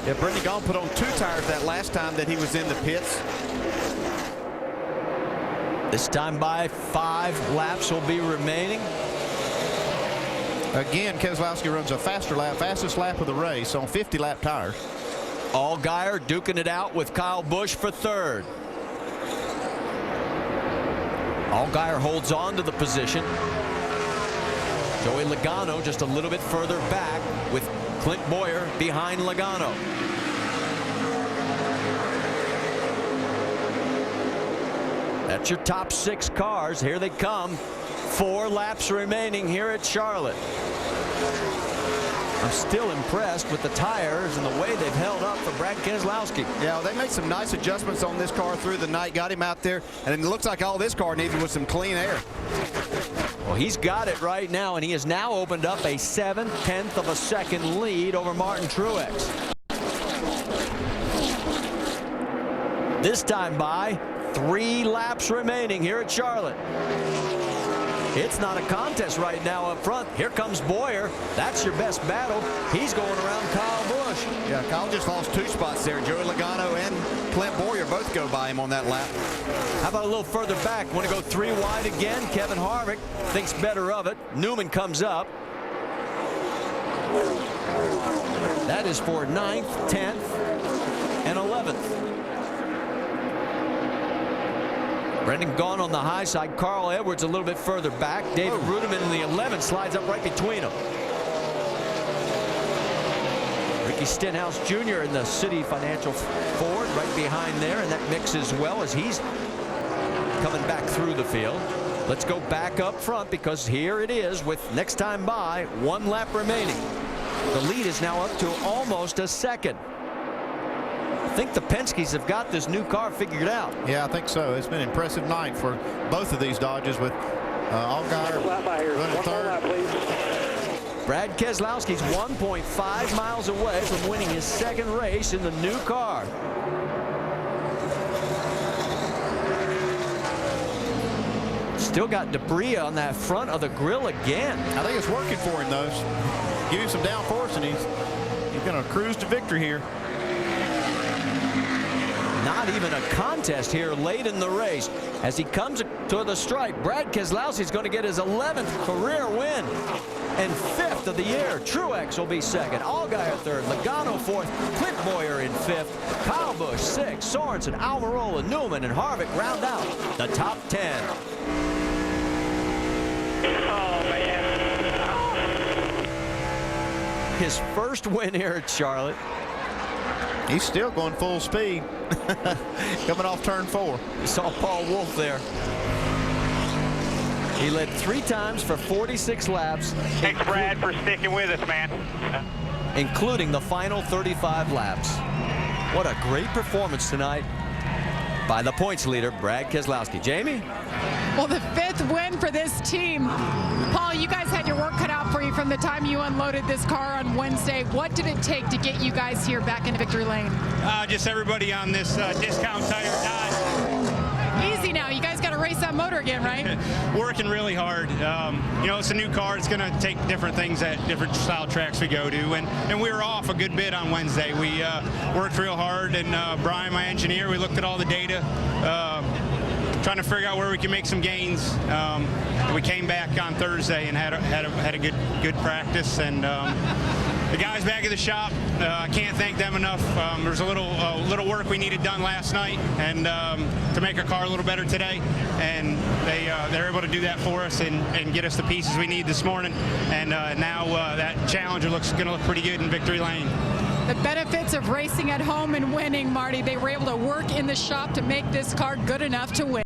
Yeah, Brendan Gaughan put on 2 tires that last time that he was in the pits. This time by 5 laps will be remaining. Again, Keselowski runs a faster lap, fastest lap of the race on 50-lap tires. Allgaier duking it out with Kyle Busch for 3rd. Allgaier holds on to the position. Joey Logano just a little bit further back with Clint Bowyer behind Logano. That's your top 6 cars. Here they come. 4 laps remaining here at Charlotte. I'm still impressed with the tires and the way they've held up for Brad Keselowski. Yeah, well, they made some nice adjustments on this car through the night, got him out there, and it looks like all this car needed was some clean air. Well, he's got it right now, and he has now opened up a 7/10 of a second lead over Martin Truex. This time by 3 laps remaining here at Charlotte. It's not a contest right now up front. Here comes Bowyer. That's your best battle. He's going around Kyle Busch. Yeah, Kyle just lost 2 spots there. Joey Logano and Clint Bowyer both go by him on that lap. How about a little further back? Want to go 3 wide again? Kevin Harvick thinks better of it. Newman comes up. That is for 9th, 10th, and 11th. Brendan Gaughan on the high side. Carl Edwards a little bit further back. David Rudin in the 11th slides up right between them. Ricky Stenhouse Jr. in the City Financial Ford right behind there in that mix as well as he's coming back through the field. Let's go back up front because here it is with next time by 1 lap remaining. The lead is now up to almost a second. I think the Penske's have got this new car figured out. Yeah, I think so. It's been an impressive night for both of these Dodges with Allgaier running 3rd. Brad Keselowski's 1.5 miles away from winning his 2nd race in the new car. Still got debris on that front of the grill again. I think it's working for him, though. Give him some downforce, and he's going to cruise to victory here. Not even a contest here late in the race. As he comes to the stripe, Brad Keselowski is going to get his 11th career win and 5th of the year. Truex will be 2nd, Allgaier 3rd, Logano 4th, Clint Boyer in 5th, Kyle Busch 6th, Sorensen, Almirola, Newman, and Harvick round out the top 10. Oh, man. His first win here at Charlotte. He's still going full speed. Coming off turn 4. You saw Paul Wolfe there. He led 3 times for 46 laps. Thanks, Brad, for sticking with us, man. Including the final 35 laps. What a great performance tonight by the points leader, Brad Keselowski. Jamie? Well, the 5th win for this team. Paul, you guys had your work cut out for you from the time you unloaded this car on Wednesday. What did it take to get you guys here back into victory lane? Just everybody on this discount tire Dodge. Easy now. You guys got to race that motor again, right? Working really hard. You know, it's a new car. It's going to take different things at different style tracks we go to. And we were off a good bit on Wednesday. We worked real hard. And Brian, my engineer, we looked at all the data, trying to figure out where we can make some gains. We came back on Thursday and had a good practice. And the guys back at the shop, I can't thank them enough. There's a little work we needed done last night, and to make our car a little better today, and they're able to do that for us and get us the pieces we need this morning. And now that Challenger going to look pretty good in victory lane. The benefits of racing at home and winning, Marty. They were able to work in the shop to make this car good enough to win.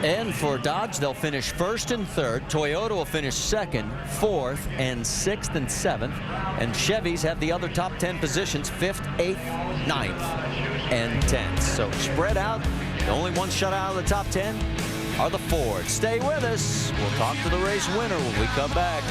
And for Dodge, they'll finish 1st and 3rd. Toyota will finish 2nd, 4th, and 6th and 7th. And Chevys have the other top 10 positions, 5th, 8th, 9th, and 10th. So spread out. The only ones shut out of the top 10 are the Fords. Stay with us. We'll talk to the race winner when we come back.